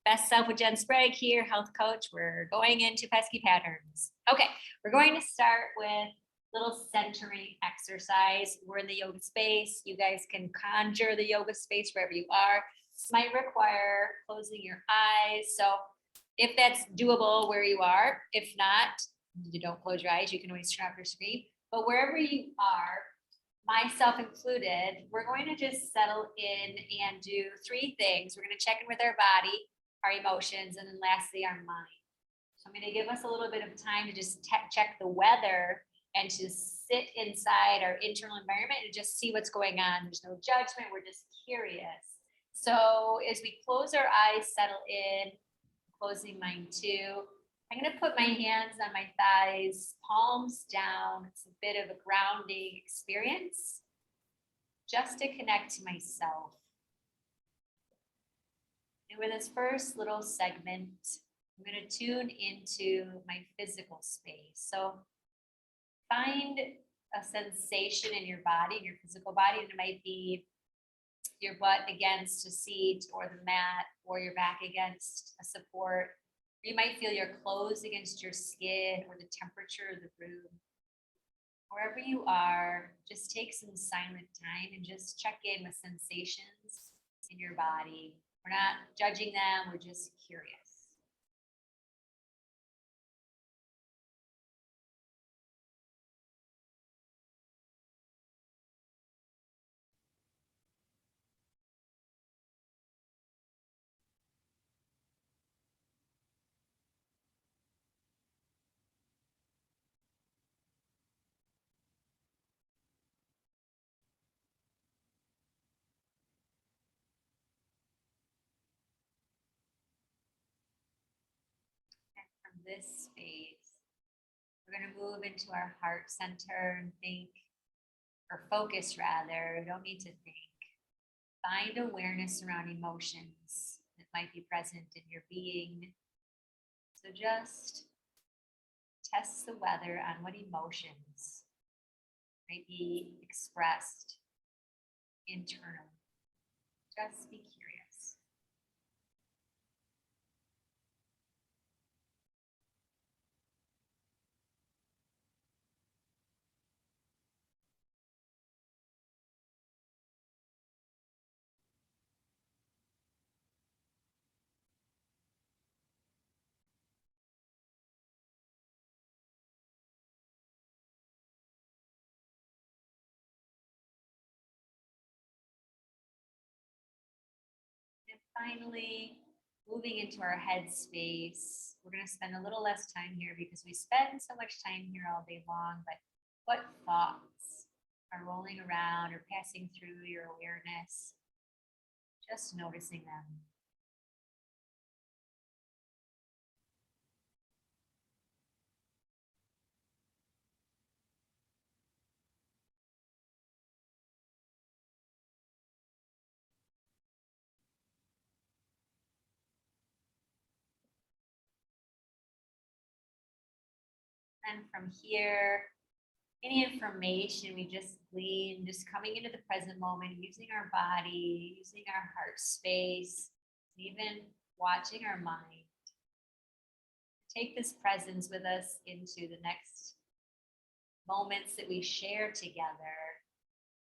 Best self with Jen Sprague here, health coach. We're going into pesky patterns. Okay, we're going to start with little centering exercise. We're in the yoga space. You guys can conjure the yoga space wherever you are. This might require closing your eyes. So if that's doable where you are, if not, you don't close your eyes. You can always turn off your screen. But wherever you are, myself included, we're going to just settle in and do three things. We're going to check in with our body, our emotions, and then lastly, our mind. So I'm going to give us a little bit of time to just check the weather and to sit inside our internal environment and just see what's going on. There's no judgment. We're just curious. So as we close our eyes, settle in, closing mine too. I'm going to put my hands on my thighs, palms down. It's a bit of a grounding experience just to connect to myself. And with this first little segment, I'm going to tune into my physical space. So find a sensation in your body, in your physical body, and it might be your butt against a seat or the mat, or your back against a support. You might feel your clothes against your skin or the temperature of the room. Wherever you are, just take some silent time and just check in with sensations in your body. We're not judging them, we're just curious. From this space, we're going to move into our heart center and think, or focus rather. We don't need to think. Find awareness around emotions that might be present in your being. So just test the weather on what emotions might be expressed internally. Just be curious. And finally, moving into our head space, we're going to spend a little less time here because we spend so much time here all day long, but what thoughts are rolling around or passing through your awareness? Just noticing them. And from here, any information we just glean, just coming into the present moment, using our body, using our heart space, even watching our mind. Take this presence with us into the next moments that we share together,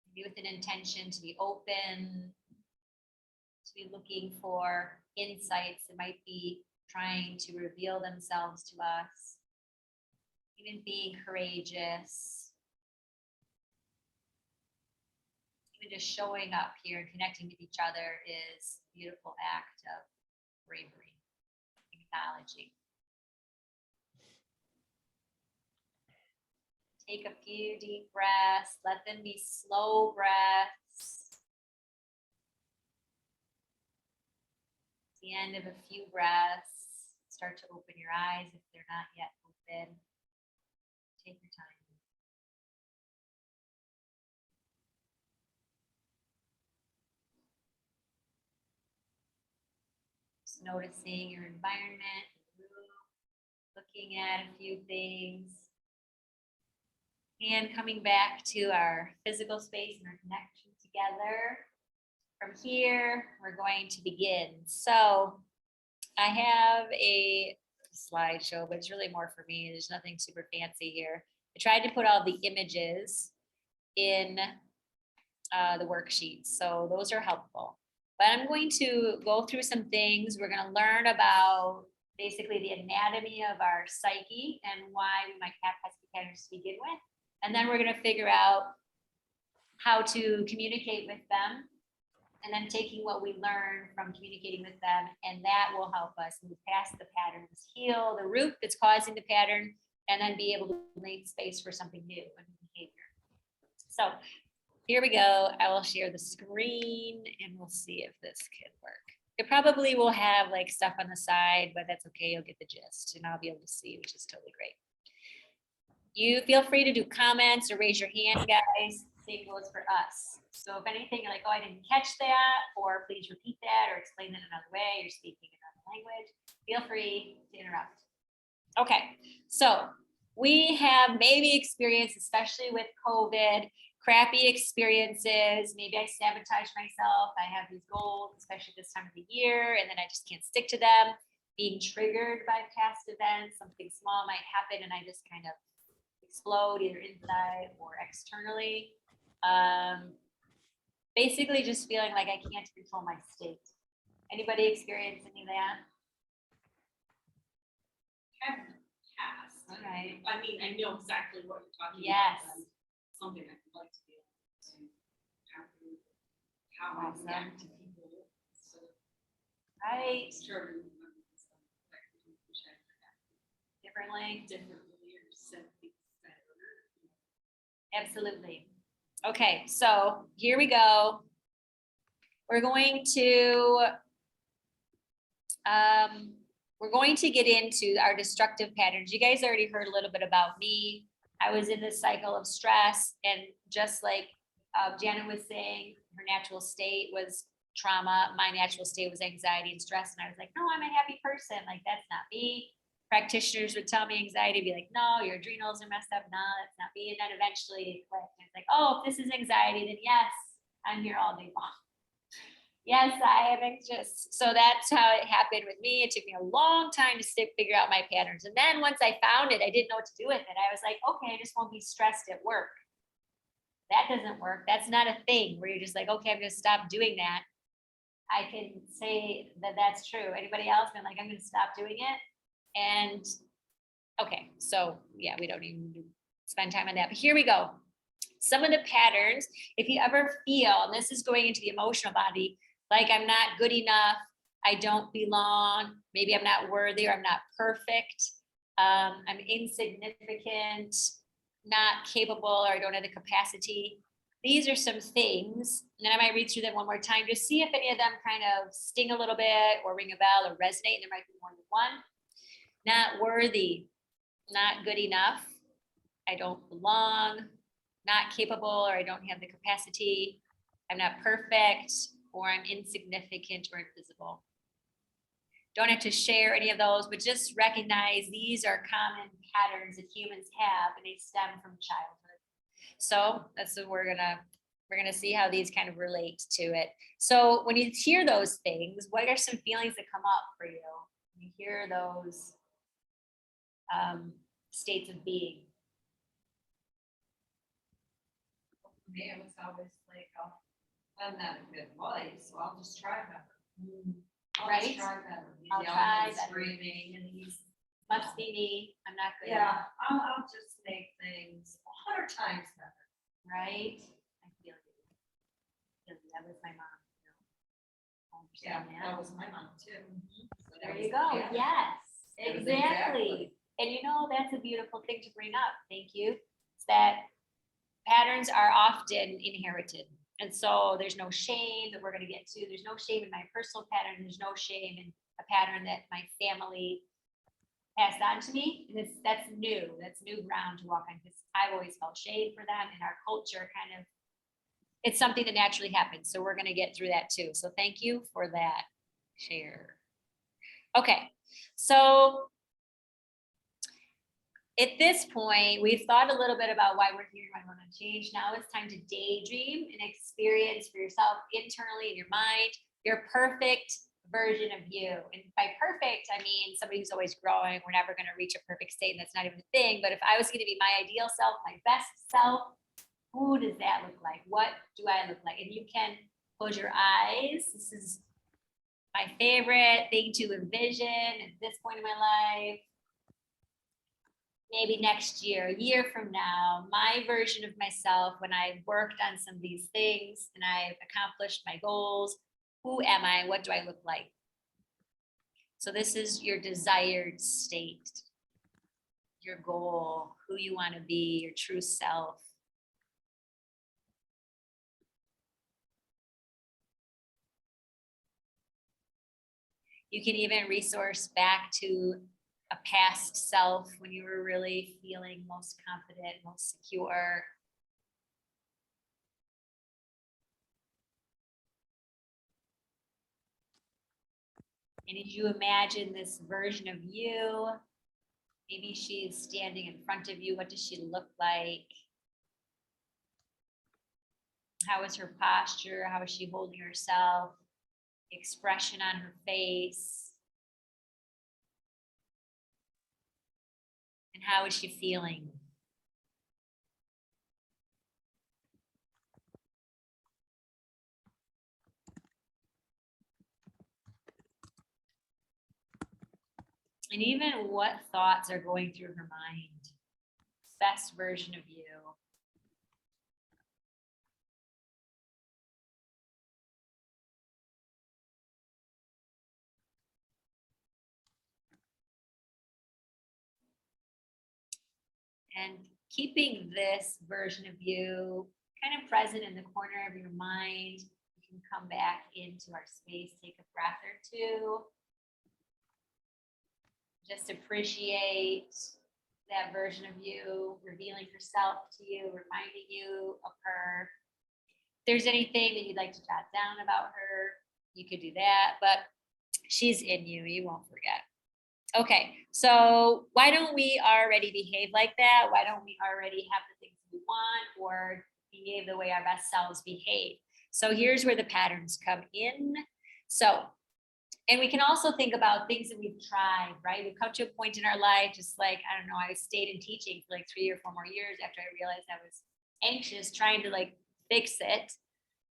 maybe with an intention to be open, to be looking for insights that might be trying to reveal themselves to us. Even being courageous, even just showing up here and connecting with each other is a beautiful act of bravery, acknowledging. Take a few deep breaths, let them be slow breaths. At the end of a few breaths, start to open your eyes if they're not yet open. Take your time. Just noticing your environment, looking at a few things, and coming back to our physical space and our connection together. From here, we're going to begin. So I have a slideshow, but it's really more for me. There's nothing super fancy here. I tried to put all the images in the worksheets, so those are helpful. But I'm going to go through some things. We're going to learn about basically the anatomy of our psyche and why we might have pesky patterns to begin with. And then we're going to figure out how to communicate with them, and then taking what we learn from communicating with them, and that will help us move past the patterns, heal the root that's causing the pattern, and then be able to make space for something new and behavior. So here we go. I will share the screen and we'll see if this can work. It probably will have like stuff on the side, but that's okay. You'll get the gist and I'll be able to see, which is totally great. You feel free to do comments or raise your hand, guys. Same goes for us. So if anything, you're like, oh, I didn't catch that, or please repeat that or explain that another way, you're speaking another language, feel free to interrupt. Okay, so we have maybe experienced, especially with COVID, crappy experiences. Maybe I sabotage myself. I have these goals, especially this time of the year, and then I just can't stick to them. Being triggered by past events, something small might happen and I just kind of explode either inside or externally. Basically just feeling like I can't control my state. Anybody experience any of that? Past. All right. I mean, I know exactly what you're talking Yes. about. Something I'd like to be able to how I Awesome. react to people. So Right. differently or set things better. Absolutely. Okay, so here we go. We're going to get into our destructive patterns. You guys already heard a little bit about me. I was in this cycle of stress, and just like Janet was saying, her natural state was trauma. My natural state was anxiety and stress. And I was like, no, I'm a happy person. Like, that's not me. Practitioners would tell me anxiety, be like, no, your adrenals are messed up. No, that's not me. And then eventually it clicked. It's like, oh, if this is anxiety, then yes, I'm here all day long. Yes, I am anxious. So that's how it happened with me. It took me a long time to figure out my patterns. And then once I found it, I didn't know what to do with it. I was like, okay, I just won't be stressed at work. That doesn't work. That's not a thing where you're just like, okay, I'm going to stop doing that. I can say that that's true. Anybody else been like, I'm going to stop doing it? And okay, so yeah, we don't even spend time on that, but here we go. Some of the patterns, if you ever feel, and this is going into the emotional body, like I'm not good enough, I don't belong, maybe I'm not worthy or I'm not perfect, I'm insignificant, not capable, or I don't have the capacity. These are some things, and then I might read through them one more time to see if any of them kind of sting a little bit or ring a bell or resonate. There might be more than one. Not worthy, not good enough, I don't belong, not capable, or I don't have the capacity, I'm not perfect, or I'm insignificant or invisible. Don't have to share any of those, but just recognize these are common patterns that humans have, and they stem from childhood. So that's what we're gonna see how these kind of relate to it. So when you hear those things, what are some feelings that come up for you when you hear those states of being? For me, it was always like, oh, I'm not a good wife, so I'll just try better. Right? Just try better. I'll Yelling try and better. Screaming. And these must be me. I'm not good. Yeah, I'll just make things 100 times better. Right? I feel you. That was my mom. I Yeah, understand that was my mom too. So that There was- you go. yeah. Yes, That was exactly. And you know, that's a beautiful thing to bring up. Thank you. It's that patterns are often inherited. And so there's no shame that we're going to get to. There's no shame in my personal pattern. There's no shame in a pattern that my family passed on to me. And that's new. That's new ground to walk on, because I've always felt shame for them, and our culture kind of, it's something that naturally happens. So we're going to get through that too. So thank you for that share. Okay, so at this point, we've thought a little bit about why we're here, why we want to change. Now it's time to daydream and experience for yourself internally in your mind. You're perfect, version of you. And by perfect, I mean somebody who's always growing. We're never going to reach a perfect state, and that's not even a thing. But if I was going to be my ideal self, my best self, who does that look like? What do I look like? And you can close your eyes. This is my favorite thing to envision at this point in my life. Maybe next year, a year from now, my version of myself when I worked on some of these things and I've accomplished my goals. Who am I? What do I look like? So this is your desired state, your goal, who you want to be, your true self. You can even resource back to a past self when you were really feeling most confident, most secure. And as you imagine this version of you, maybe she's standing in front of you. What does she look like? How is her posture? How is she holding herself? Expression on her face. And how is she feeling? And even what thoughts are going through her mind. Best version of you. And keeping this version of you kind of present in the corner of your mind, you can come back into our space, take a breath or two. Just appreciate that version of you, revealing herself to you, reminding you of her. If there's anything that you'd like to jot down about her, you could do that, but she's in you, you won't forget. Okay, so why don't we already behave like that? Why don't we already have the things we want or behave the way our best selves behave? So here's where the patterns come in. So, and we can also think about things that we've tried, right? We've come to a point in our life, just like, I don't know, I stayed in teaching for like 3 or 4 more years after I realized I was anxious, trying to like fix it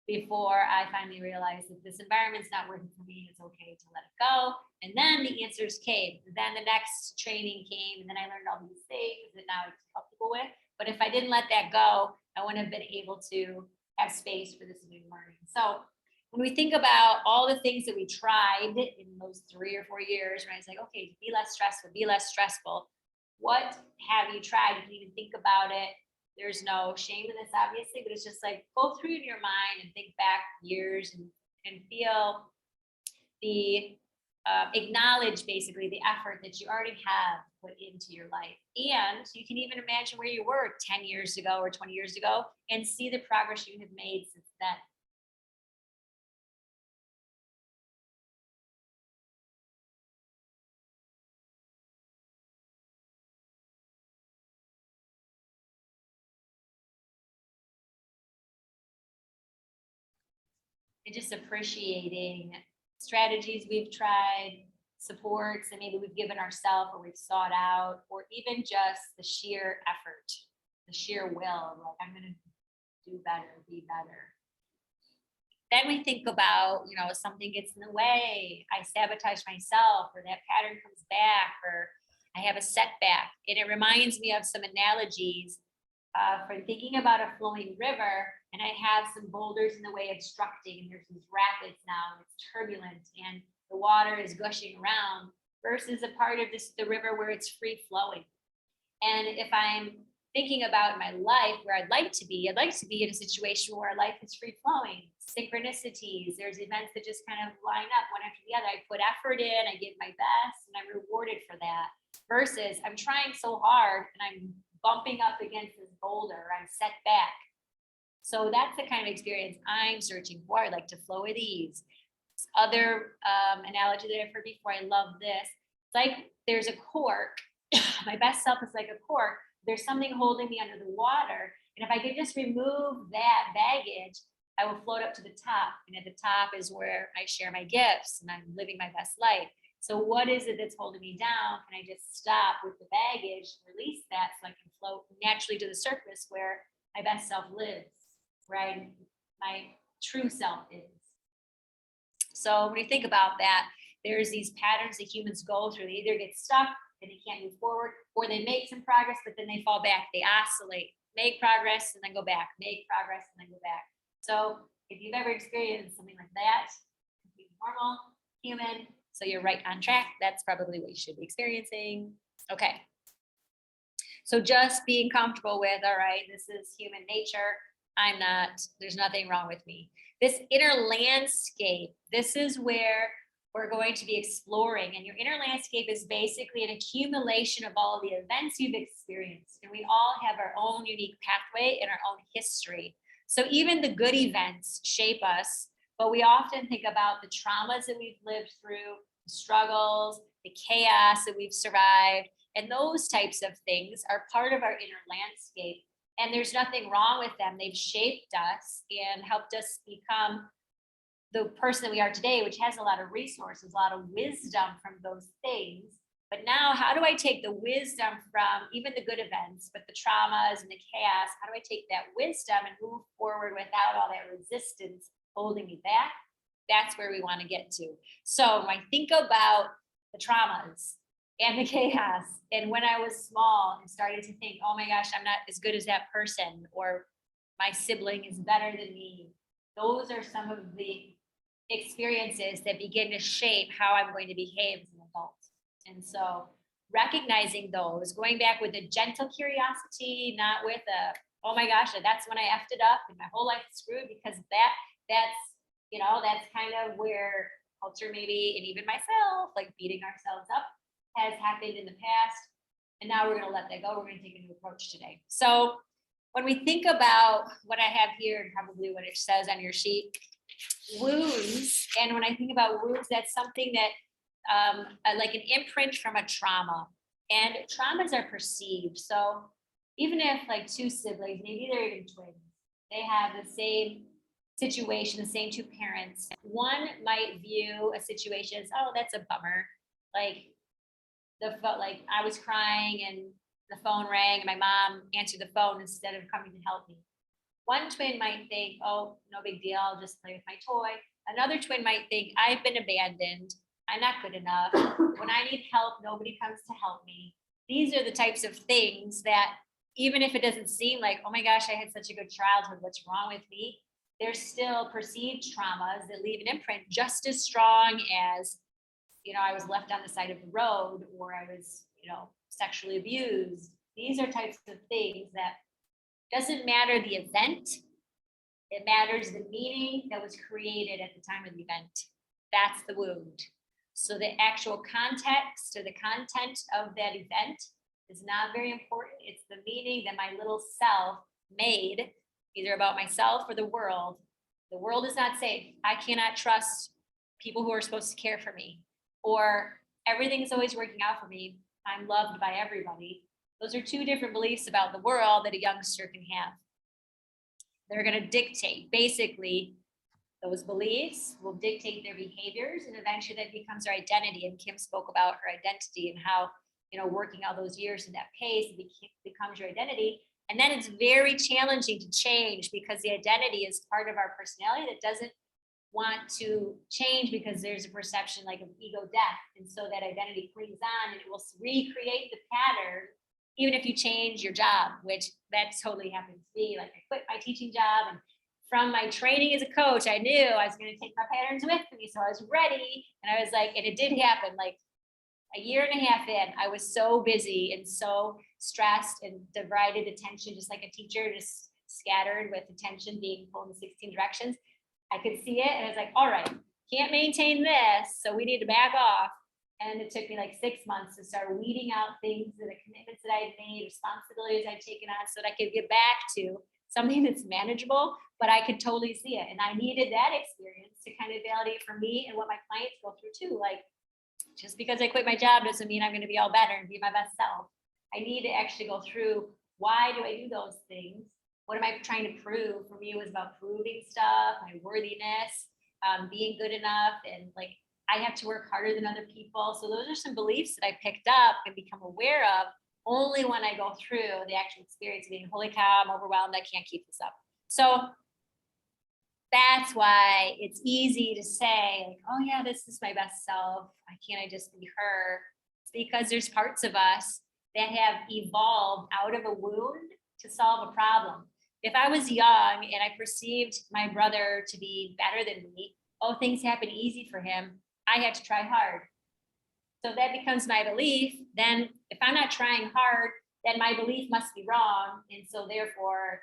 before I finally realized that this environment's not working for me. It's okay to let it go. And then the answers came. Then the next training came, and then I learned all these things that now I'm comfortable with. But if I didn't let that go, I wouldn't have been able to have space for this new learning. So when we think about all the things that we tried in those 3 or 4 years, right? It's like, okay, be less stressful, be less stressful. What have you tried? You can even think about it. There's no shame in this, obviously, but it's just like go through in your mind and think back years and feel the acknowledge basically the effort that you already have put into your life. And you can even imagine where you were 10 years ago or 20 years ago and see the progress you have made since then. And just appreciating strategies we've tried, supports that maybe we've given ourselves or we've sought out, or even just the sheer effort, the sheer will of like, I'm going to do better, be better. Then we think about, you know, if something gets in the way, I sabotage myself, or that pattern comes back, or I have a setback. And it reminds me of some analogies for thinking about a flowing river, and I have some boulders in the way obstructing, and there's these rapids now, it's turbulent, and the water is gushing around, versus a part of the river where it's free flowing. And if I'm thinking about my life where I'd like to be in a situation where life is free flowing, synchronicities, there's events that just kind of line up one after the other. I put effort in, I give my best, and I'm rewarded for that. Versus I'm trying so hard and I'm bumping up against this boulder, I'm set back. So that's the kind of experience I'm searching for. I like to flow with ease. This other analogy that I've heard before, I love this. It's like there's a cork. My best self is like a cork. There's something holding me under the water. And if I could just remove that baggage, I will float up to the top, and at the top is where I share my gifts and I'm living my best life. So what is it that's holding me down? Can I just stop with the baggage, release that so I can float naturally to the surface where my best self lives, right? My true self is. So when you think about that, there's these patterns that humans go through. They either get stuck and they can't move forward, or they make some progress, but then they fall back. They oscillate, make progress and then go back, make progress and then go back. So if you've ever experienced something like that, be normal, human, so you're right on track. That's probably what you should be experiencing. Okay. So just being comfortable with, all right, this is human nature. I'm not, there's nothing wrong with me. This inner landscape, this is where we're going to be exploring. And your inner landscape is basically an accumulation of all the events you've experienced. And we all have our own unique pathway and our own history. So even the good events shape us, but we often think about the traumas that we've lived through, the struggles, the chaos that we've survived, and those types of things are part of our inner landscape. And there's nothing wrong with them. They've shaped us and helped us become the person that we are today, which has a lot of resources, a lot of wisdom from those things. But now, how do I take the wisdom from even the good events, but the traumas and the chaos? How do I take that wisdom and move forward without all that resistance holding me back? That's where we want to get to. So when I think about the traumas and the chaos, and when I was small and started to think, oh my gosh, I'm not as good as that person, or my sibling is better than me. Those are some of the experiences that begin to shape how I'm going to behave as an adult. And so recognizing those, going back with a gentle curiosity, not with a, oh my gosh, that's when I effed it up and my whole life is screwed, because that's kind of where culture maybe, and even myself, like beating ourselves up has happened in the past. And now we're going to let that go. We're going to take a new approach today. So when we think about what I have here and probably what it says on your sheet, wounds. And when I think about wounds, that's something that like an imprint from a trauma, and traumas are perceived. So even if like two siblings, maybe they're even twins, they have the same situation, the same two parents, one might view a situation as, oh, that's a bummer. Like I was crying and the phone rang and my mom answered the phone instead of coming to help me. One twin might think, oh, no big deal, I'll just play with my toy. Another twin might think, I've been abandoned, I'm not good enough. When I need help, nobody comes to help me. These are the types of things that, even if it doesn't seem like, oh my gosh, I had such a good childhood, what's wrong with me? There's still perceived traumas that leave an imprint just as strong as, I was left on the side of the road, or I was, sexually abused. These are types of things that doesn't matter the event. It matters the meaning that was created at the time of the event. That's the wound. So the actual context or the content of that event is not very important. It's the meaning that my little self made, either about myself or the world. The world is not safe. I cannot trust people who are supposed to care for me, or everything is always working out for me. I'm loved by everybody. Those are two different beliefs about the world that a youngster can have. They're going to dictate, basically, those beliefs will dictate their behaviors, and eventually that becomes their identity. And Kim spoke about her identity and how, working all those years in that pace, it becomes your identity. And then it's very challenging to change, because the identity is part of our personality that doesn't want to change, because there's a perception like of ego death. And so that identity clings on and it will recreate the pattern, even if you change your job, which that totally happened to me. Like, I quit my teaching job, and from my training as a coach, I knew I was going to take my patterns with me. So I was ready. And I was like, and it did happen. Like a year and a half in, I was so busy and so stressed and divided attention, just like a teacher, just scattered with attention being pulled in 16 directions. I could see it. And I was like, all right, can't maintain this. So we need to back off. And it took me like 6 months to start weeding out things, and the commitments that I had made, responsibilities I'd taken on, so that I could get back to something that's manageable, but I could totally see it. And I needed that experience to kind of validate for me and what my clients go through too. Like, just because I quit my job doesn't mean I'm going to be all better and be my best self. I need to actually go through, why do I do those things? What am I trying to prove? For me, it was about proving stuff, my worthiness, being good enough, and like I have to work harder than other people. So those are some beliefs that I picked up and become aware of only when I go through the actual experience of being, holy cow, I'm overwhelmed, I can't keep this up. So that's why it's easy to say, like, oh yeah, this is my best self. Why can't I just be her? It's because there's parts of us that have evolved out of a wound to solve a problem. If I was young and I perceived my brother to be better than me, oh, things happen easy for him, I had to try hard. So that becomes my belief. Then if I'm not trying hard, then my belief must be wrong. And so therefore,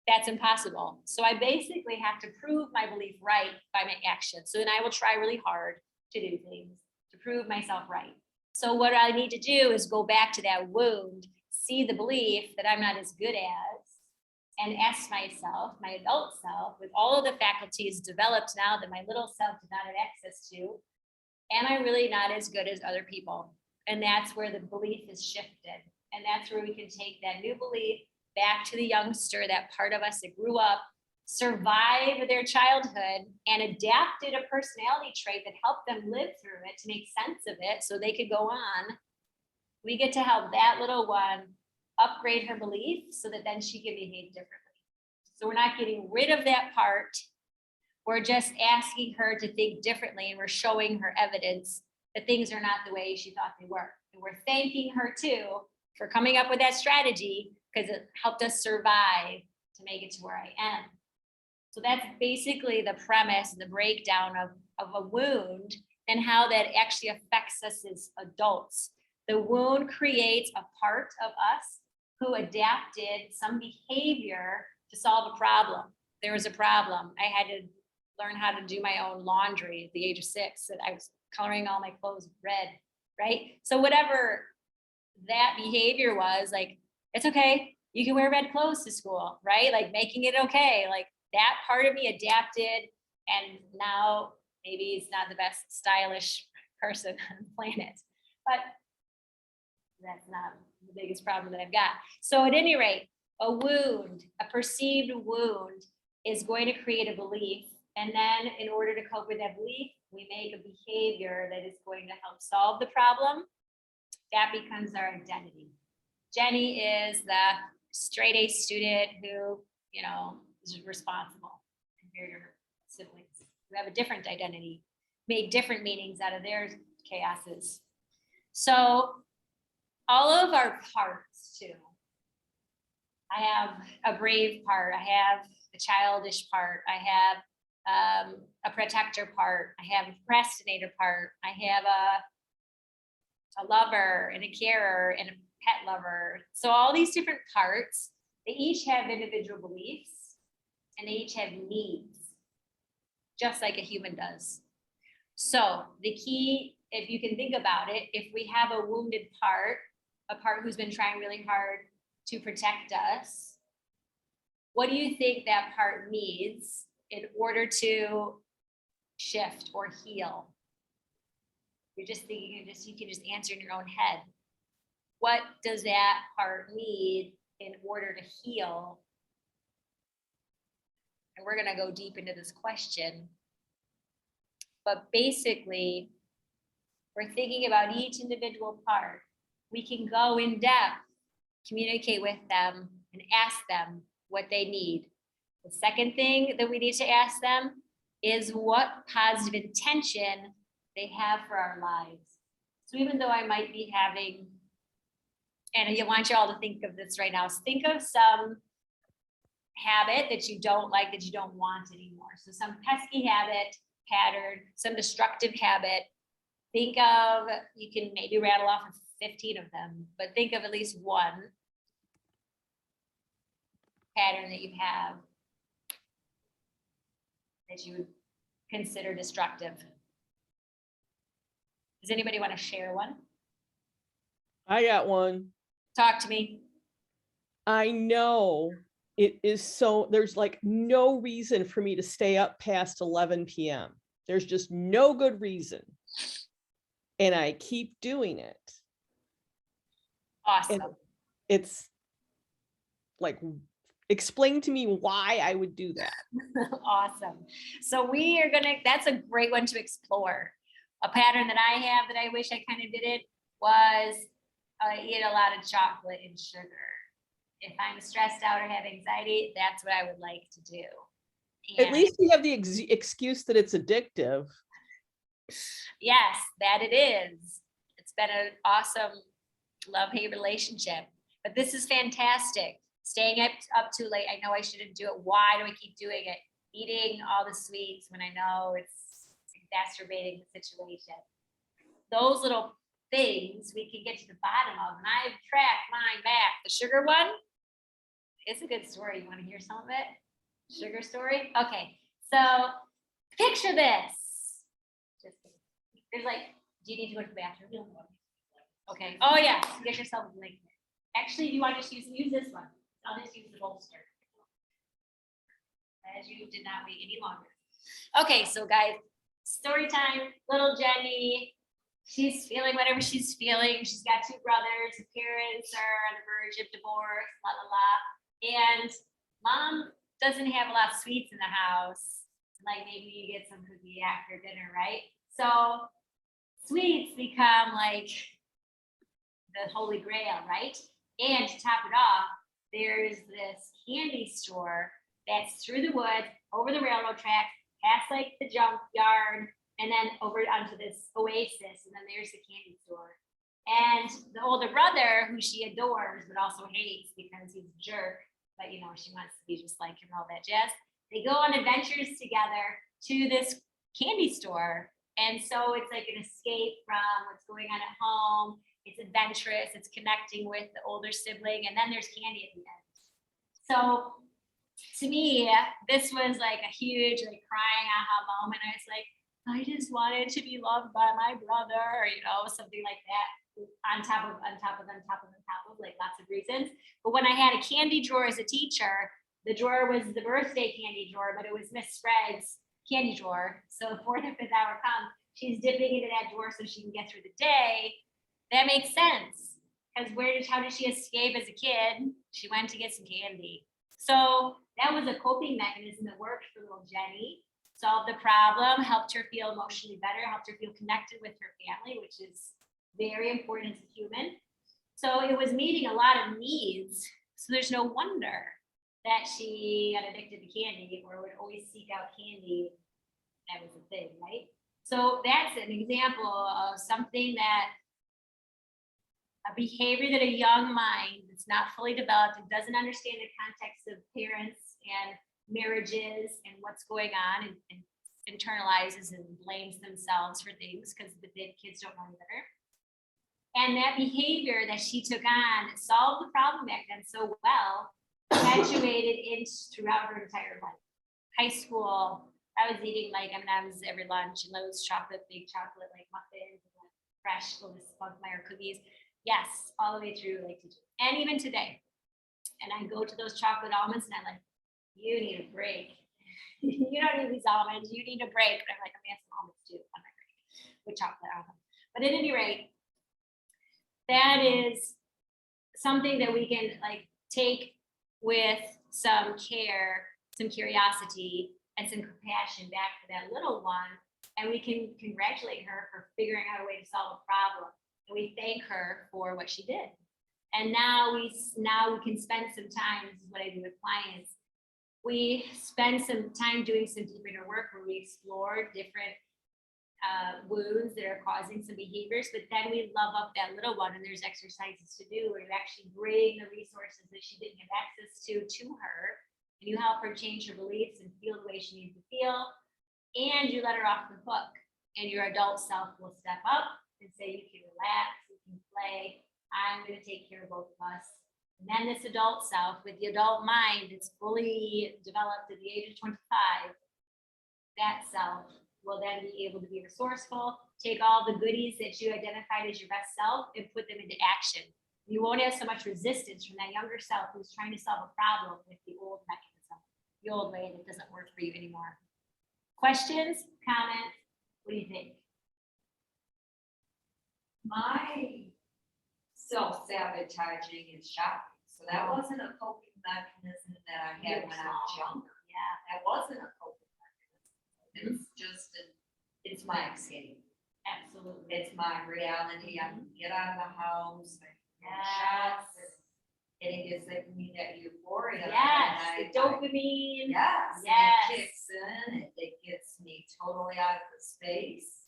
that's impossible. So I basically have to prove my belief right by my action. So then I will try really hard to do things to prove myself right. So what I need to do is go back to that wound, see the belief that I'm not as good as, and ask myself, my adult self, with all of the faculties developed now that my little self did not have access to, am I really not as good as other people? And that's where the belief is shifted. And that's where we can take that new belief back to the youngster, that part of us that grew up, survived their childhood, and adapted a personality trait that helped them live through it to make sense of it so they could go on. We get to help that little one upgrade her belief so that then she can behave differently. So we're not getting rid of that part. We're just asking her to think differently, and we're showing her evidence that things are not the way she thought they were. And we're thanking her too for coming up with that strategy because it helped us survive to make it to where I am. So that's basically the premise and the breakdown of a wound and how that actually affects us as adults. The wound creates a part of us who adapted some behavior to solve a problem. There was a problem. I had to learn how to do my own laundry at the age of 6, and I was coloring all my clothes red, right? So whatever that behavior was, like, it's okay, you can wear red clothes to school, right? Like making it okay, like that part of me adapted, and now maybe he's not the best stylish person on the planet, but that's not the biggest problem that I've got. So at any rate, a wound, a perceived wound, is going to create a belief. And then in order to cope with that belief, we make a behavior that is going to help solve the problem. That becomes our identity. Jenny is the straight A student who, you know, is responsible compared to her siblings who have a different identity, made different meanings out of their chaoses. So all of our parts too. I have a brave part. I have a childish part. I have a protector part. I have a procrastinator part. I have a lover and a carer and a pet lover. So all these different parts, they each have individual beliefs and they each have needs, just like a human does. So the key, if you can think about it, if we have a wounded part, a part who's been trying really hard to protect us, what do you think that part needs in order to shift or heal? You're just thinking, you can just answer in your own head. What does that part need in order to heal? And we're gonna go deep into this question. But basically, we're thinking about each individual part. We can go in depth, communicate with them, and ask them what they need. The second thing that we need to ask them is what positive intention they have for our lives. So even though I might be having, and I want you all to think of this right now, think of some habit that you don't like, that you don't want anymore. So some pesky habit, pattern, some destructive habit. Think of, you can maybe rattle off 15 of them, but think of at least one pattern that you have that you would consider destructive. Does anybody want to share one? I got one. Talk to me. I know it is so, there's like no reason for me to stay up past 11 p.m. There's just no good reason. And I keep doing it. Awesome. And it's like Explain to me why I would do that. Awesome. So that's a great one to explore. A pattern that I have that I wish I kind of did it was I eat a lot of chocolate and sugar. If I'm stressed out or have anxiety, that's what I would like to do. At And least you have the excuse that it's addictive. yes, that it is. It's been an awesome love-hate relationship. But this is fantastic. Staying up too late. I know I shouldn't do it. Why do I keep doing it? Eating all the sweets when I know it's exacerbating the situation. Those little things we can get to the bottom of. And I've tracked mine back. The sugar one, it's a good story. You want to hear some of it? Sugar story? Okay. So picture this. Just kidding. There's like, do you need to go to the bathroom? Okay. Oh yeah. Get yourself a blanket. Actually, you want to just use this one? I'll just use the bolster. As you did not wait any longer. Okay, so guys, story time. Little Jenny, she's feeling whatever she's feeling. She's got two brothers. Her parents are on the verge of divorce, la la la. And mom doesn't have a lot of sweets in the house. Like maybe you get some cookie after dinner, right? So sweets become like the holy grail, right? And to top it off, there's this candy store that's through the woods, over the railroad track, past like the junkyard, and then over onto this oasis, and then there's the candy store. And the older brother, who she adores but also hates because he's a jerk, but you know, she wants to be just like him and all that jazz. They go on adventures together to this candy store. And so it's like an escape from what's going on at home. It's adventurous, it's connecting with the older sibling, and then there's candy at the end. So to me, this was like a huge like crying aha moment. I was like, I just wanted to be loved by my brother, or you know, something like that. On top of like lots of reasons. But when I had a candy drawer as a teacher, the drawer was the birthday candy drawer, but it was Miss Sprague's candy drawer. So 4th or 5th hour comes, she's dipping into that drawer so she can get through the day. That makes sense. Because how did she escape as a kid? She went to get some candy. So that was a coping mechanism that worked for little Jenny. Solved the problem, helped her feel emotionally better, helped her feel connected with her family, which is very important as a human. So it was meeting a lot of needs. So there's no wonder that she got addicted to candy or would always seek out candy. That was the thing, right? So that's an example of something that a behavior that a young mind that's not fully developed and doesn't understand the context of parents and marriages and what's going on and internalizes and blames themselves for things because the kids don't know any better. And that behavior that she took on solved the problem back then so well, perpetuated throughout her entire life. High school, I was eating like M&Ms every lunch and those big chocolate like muffins and like fresh little Spunkmeyer cookies. Yes, all the way through like teaching. And even today. And I go to those chocolate almonds and I'm like, you need a break. You don't need these almonds, you need a break. But I'm like, I'm gonna have some almonds too on my break with chocolate almonds. But at any rate, that is something that we can like take with some care, some curiosity, and some compassion back to that little one. And we can congratulate her for figuring out a way to solve a problem. And we thank her for what she did. And now we can spend some time, this is what I do with clients. We spend some time doing some deep inner work where we explore different wounds that are causing some behaviors, but then we love up that little one and there's exercises to do where you actually bring the resources that she didn't have access to her, and you help her change her beliefs and feel the way she needs to feel, and you let her off the hook, and your adult self will step up and say, you can relax, you can play, I'm going to take care of both of us. And then this adult self with the adult mind that's fully developed at the age of 25, that self will then be able to be resourceful, take all the goodies that you identified as your best self and put them into action. You won't have so much resistance from that younger self who's trying to solve a problem with the old mechanism, the old way that doesn't work for you anymore. Questions, comments, what do you think? My self-sabotaging is shopping. So that wasn't a coping mechanism that I had when I was younger. Yeah. That wasn't a coping mechanism. It's just, it's my escape. Absolutely. It's my reality. I can get out of the house, I can get shots, and it gives me that euphoria. Yes, and the dopamine. Yes. Yes. It kicks in, it gets me totally out of the space.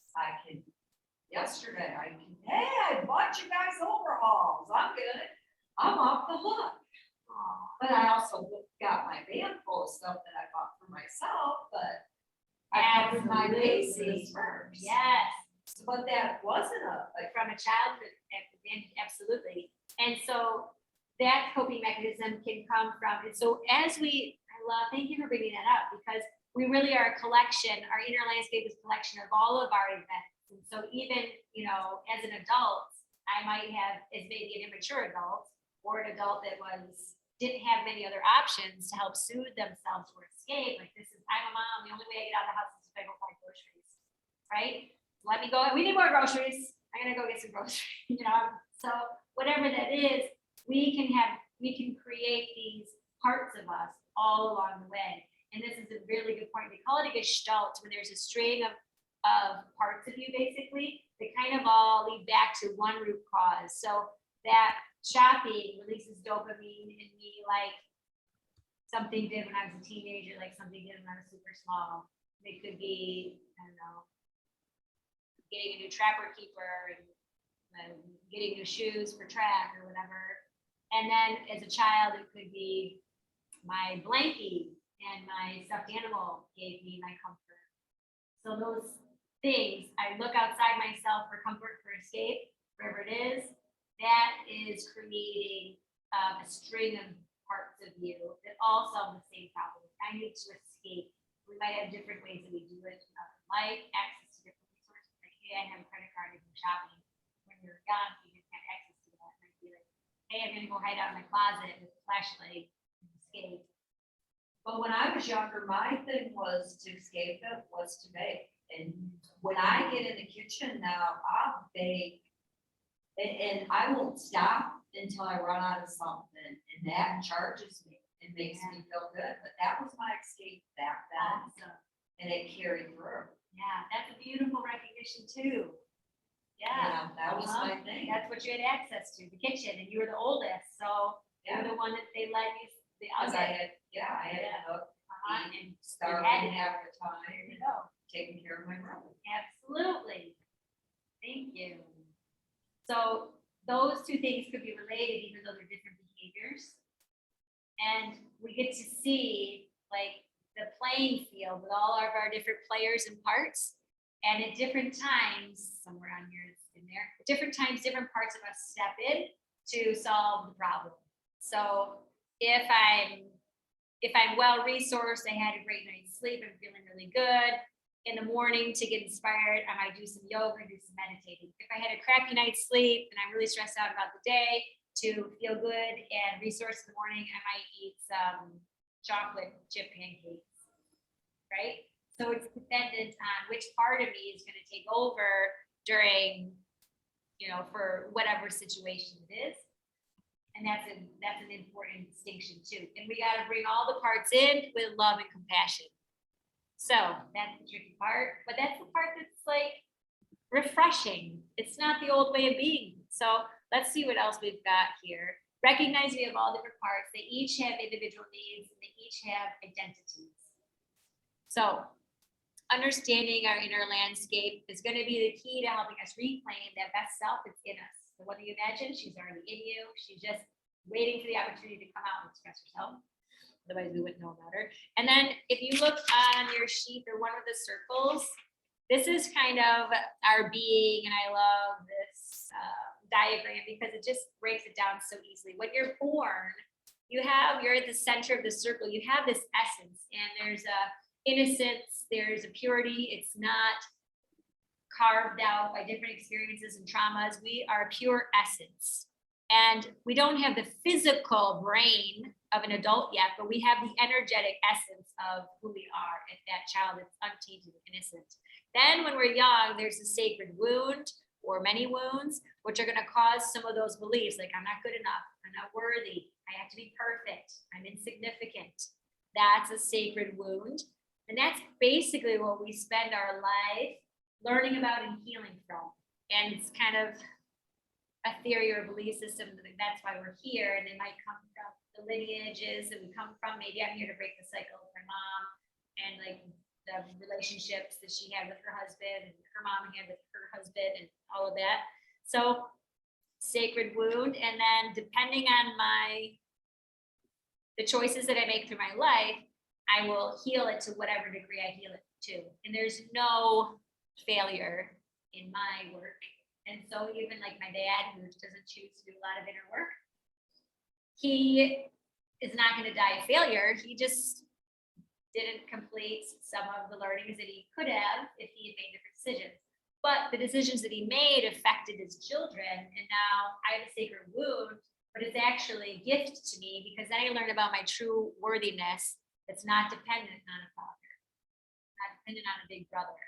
Yesterday, hey, I bought you guys overhauls. I'm good. I'm off the hook. But I also got my van full of stuff that I bought for myself, but I covered my Absolutely. bases first. Yes. But that wasn't Like from a childhood, absolutely. And so that coping mechanism can come from, and so thank you for bringing that up, because we really are a collection, our inner landscape is a collection of all of our events. And so even, as an adult, I might have, as maybe an immature adult, or an adult that didn't have many other options to help soothe themselves or escape. Like I'm a mom, the only way I get out of the house is if I go buy groceries, right? Let me go, we need more groceries. I'm gonna go get some groceries, So whatever that is, we can create these parts of us all along the way. And this is a really good point. They call it a gestalt, when there's a string of parts of you basically that kind of all lead back to one root cause. So that shopping releases dopamine in me, like something did when I was a teenager, like something did when I was super small. It could be, I don't know, getting a new trapper keeper and getting new shoes for track or whatever. And then as a child, it could be my blankie and my stuffed animal gave me my comfort. So those things, I look outside myself for comfort, for escape, wherever it is, that is creating a string of parts of you that all solve the same problem. I need to escape. We might have different ways that we do it in life, access to different resources. Like, hey, I have a credit card and I'm shopping. When you're gone, you didn't have access to that. Might be like, hey, I'm gonna go hide out in my closet with a flashlight and escape. But when I was younger, my thing was to escape it, was to bake. And when I get in the kitchen now, I'll bake. And I won't stop until I run out of something. And that charges me. It makes me feel good. But that was my escape back then. Awesome. And it carried through. Yeah, that's a beautiful recognition too. Yeah. That was my thing. That's what you had access to, the kitchen, and you were the oldest, so you're the one that they let you. Because I had a hook. And Starving half the there you time, go. taking care of my brother. Absolutely. Thank you. So those two things could be related, even though they're different behaviors. And we get to see like the playing field with all of our different players and parts. And at different times, somewhere on here it's in there, at different times, different parts of us step in to solve the problem. So if I'm well resourced, I had a great night's sleep, I'm feeling really good. In the morning to get inspired, I might do some yoga, do some meditating. If I had a crappy night's sleep and I'm really stressed out about the day, to feel good and resource in the morning, I might eat some chocolate chip pancakes, right? So it's dependent on which part of me is going to take over during, for whatever situation it is. And that's an important distinction too. And we got to bring all the parts in with love and compassion. So that's the tricky part, but that's the part that's like refreshing. It's not the old way of being. So let's see what else we've got here. Recognize we have all different parts. They each have individual needs and they each have identities. So understanding our inner landscape is going to be the key to helping us reclaim that best self that's in us. So what do you imagine? She's already in you. She's just waiting for the opportunity to come out and express herself. Otherwise, we wouldn't know about her. And then if you look on your sheet or one of the circles, this is kind of our being. And I love this diagram because it just breaks it down so easily. When you're born, you're at the center of the circle. You have this essence, and there's a innocence, there's a purity. It's not carved out by different experiences and traumas. We are pure essence. And we don't have the physical brain of an adult yet, but we have the energetic essence of who we are at that child that's untainted and innocent. Then when we're young, there's a sacred wound or many wounds, which are going to cause some of those beliefs like I'm not good enough, I'm not worthy. I have to be perfect. I'm insignificant. That's a sacred wound. And that's basically what we spend our life learning about and healing from. And it's kind of a theory or belief system. That's why we're here. And they might come from the lineages that we come from. Maybe I'm here to break the cycle with my mom and like the relationships that she had with her husband and her mom had with her husband and all of that. So sacred wound. And then depending on the choices that I make through my life, I will heal it to whatever degree I heal it to. And there's no failure in my work. And so even like my dad, who doesn't choose to do a lot of inner work, he is not going to die a failure. He just didn't complete some of the learnings that he could have if he had made different decisions. But the decisions that he made affected his children. And now I have a sacred wound, but it's actually a gift to me because then I learned about my true worthiness that's not dependent on a father, not dependent on a big brother.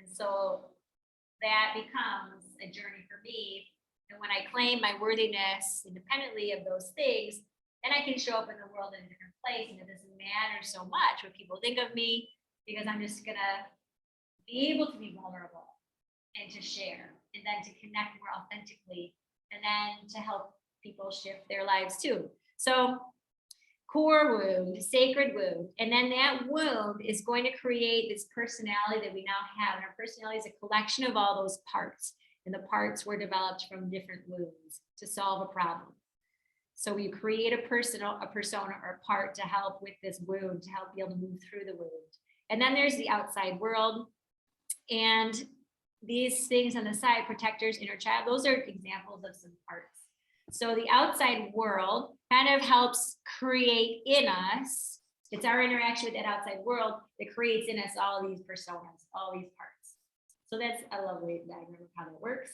And so that becomes a journey for me. And when I claim my worthiness independently of those things, then I can show up in the world in a different place. And it doesn't matter so much what people think of me because I'm just going to be able to be vulnerable and to share and then to connect more authentically and then to help people shift their lives too. So core wound, sacred wound. And then that wound is going to create this personality that we now have. And our personality is a collection of all those parts. And the parts were developed from different wounds to solve a problem. So we create a persona or a part to help with this wound, to help be able to move through the wound. And then there's the outside world. And these things on the side, protectors, inner child, those are examples of some parts. So the outside world kind of helps create in us, it's our interaction with that outside world that creates in us all these personas, all these parts. So that's a lovely diagram of how that works.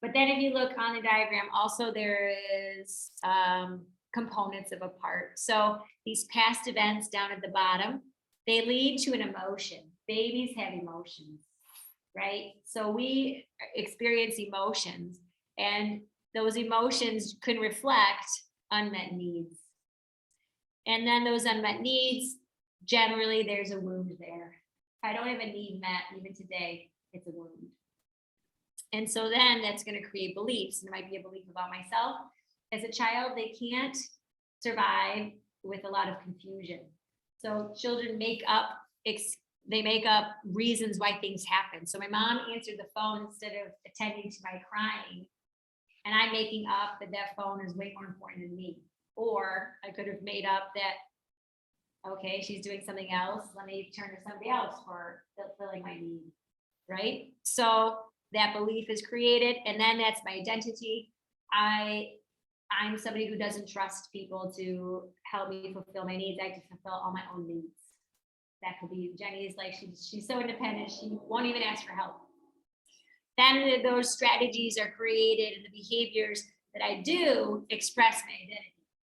But then if you look on the diagram, also there is components of a part. So these past events down at the bottom, they lead to an emotion. Babies have emotions, right? So we experience emotions, and those emotions can reflect unmet needs. And then those unmet needs, generally there's a wound there. If I don't have a need met, even today, it's a wound. And so then that's going to create beliefs. And it might be a belief about myself. As a child, they can't survive with a lot of confusion. So children make up reasons why things happen. So my mom answered the phone instead of attending to my crying. And I'm making up that phone is way more important than me. Or I could have made up that, okay, she's doing something else. Let me turn to somebody else for fulfilling my need, right? So that belief is created, and then that's my identity. I'm somebody who doesn't trust people to help me fulfill my needs. I have to fulfill all my own needs. That could be Jenny's like, she's so independent, she won't even ask for help. Then those strategies are created and the behaviors that I do express my identity.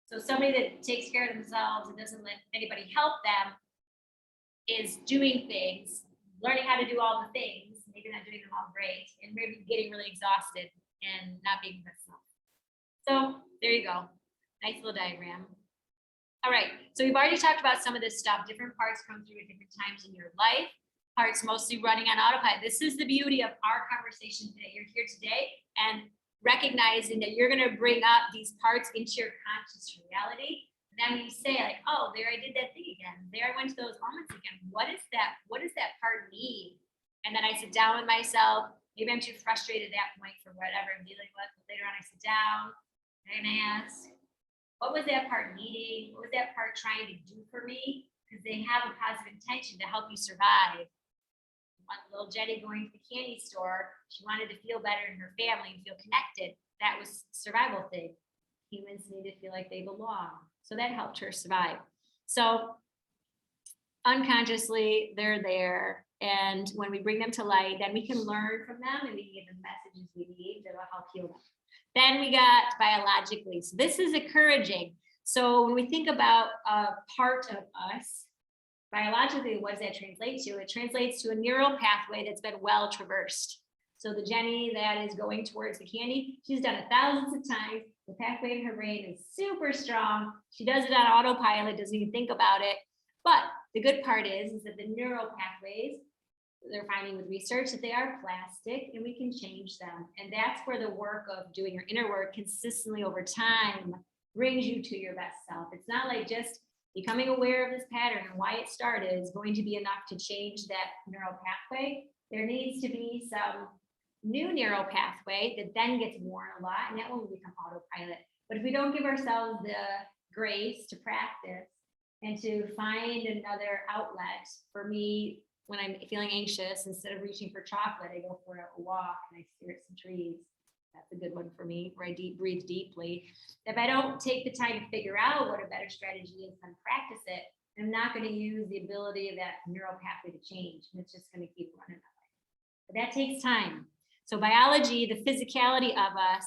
So somebody that takes care of themselves and doesn't let anybody help them is doing things, learning how to do all the things, maybe not doing them all great, and maybe getting really exhausted and not being myself. So there you go. Nice little diagram. All right, so we've already talked about some of this stuff. Different parts come through at different times in your life. Parts mostly running on autopilot. This is the beauty of our conversation today. You're here today and recognizing that you're going to bring up these parts into your conscious reality. And then when you say like, oh, there I did that thing again. There I went to those moments again. What is that? What does that part need? And then I sit down with myself. Maybe I'm too frustrated at that point for whatever I'm dealing with. But later on, I sit down and I ask, what was that part needing? What was that part trying to do for me? Because they have a positive intention to help you survive. Little Jenny going to the candy store, she wanted to feel better in her family and feel connected. That was a survival thing. Humans need to feel like they belong. So that helped her survive. So unconsciously, they're there. And when we bring them to light, then we can learn from them and we can give them messages we need that will help heal them. Then we got biologically. So this is encouraging. So when we think about a part of us, biologically, what does that translate to? It translates to a neural pathway that's been well traversed. So the Jenny that is going towards the candy, she's done it thousands of times. The pathway in her brain is super strong. She does it on autopilot, doesn't even think about it. But the good part is that the neural pathways, they're finding with research that they are plastic and we can change them. And that's where the work of doing your inner work consistently over time brings you to your best self. It's not like just becoming aware of this pattern and why it started is going to be enough to change that neural pathway. There needs to be some new neural pathway that then gets worn a lot, and that will become autopilot. But if we don't give ourselves the grace to practice and to find another outlet, for me, when I'm feeling anxious, instead of reaching for chocolate, I go for a walk and I stare at some trees. That's a good one for me, where I breathe deeply. If I don't take the time to figure out what a better strategy is and practice it, I'm not going to use the ability of that neural pathway to change, and it's just going to keep running that way. But that takes time. So biology, the physicality of us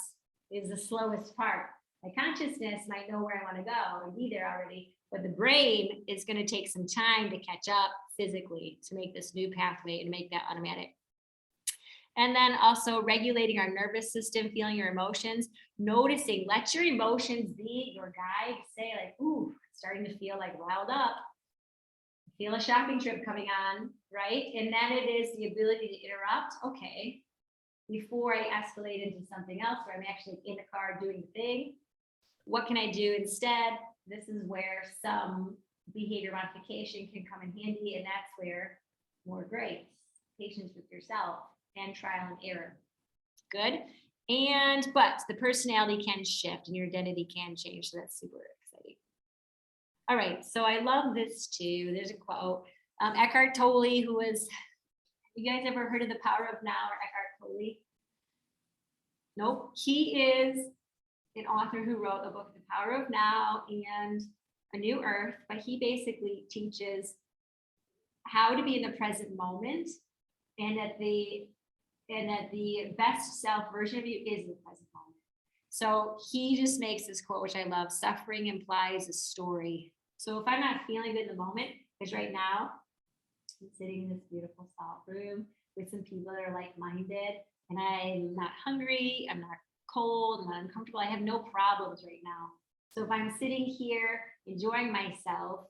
is the slowest part. My consciousness might know where I want to go and be there already, but the brain is going to take some time to catch up physically to make this new pathway and make that automatic. And then also regulating our nervous system, feeling your emotions, noticing, let your emotions be your guide. Say like, ooh, starting to feel like riled up. Feel a shopping trip coming on, right? And then it is the ability to interrupt. Okay, before I escalate into something else where I'm actually in the car doing the thing, what can I do instead? This is where some behavior modification can come in handy, and that's where more grace, patience with yourself, and trial and error. Good. But the personality can shift and your identity can change. So that's super exciting. All right. So I love this too. There's a quote. Eckhart Tolle, who was, you guys ever heard of The Power of Now or Eckhart Tolle? Nope. He is an author who wrote a book, The Power of Now and A New Earth, but he basically teaches how to be in the present moment, and that the best self version of you is the present moment. So he just makes this quote, which I love: suffering implies a story. So if I'm not feeling good in the moment, because right now I'm sitting in this beautiful salt room with some people that are like-minded, and I'm not hungry, I'm not cold, I'm not uncomfortable, I have no problems right now. So if I'm sitting here enjoying myself,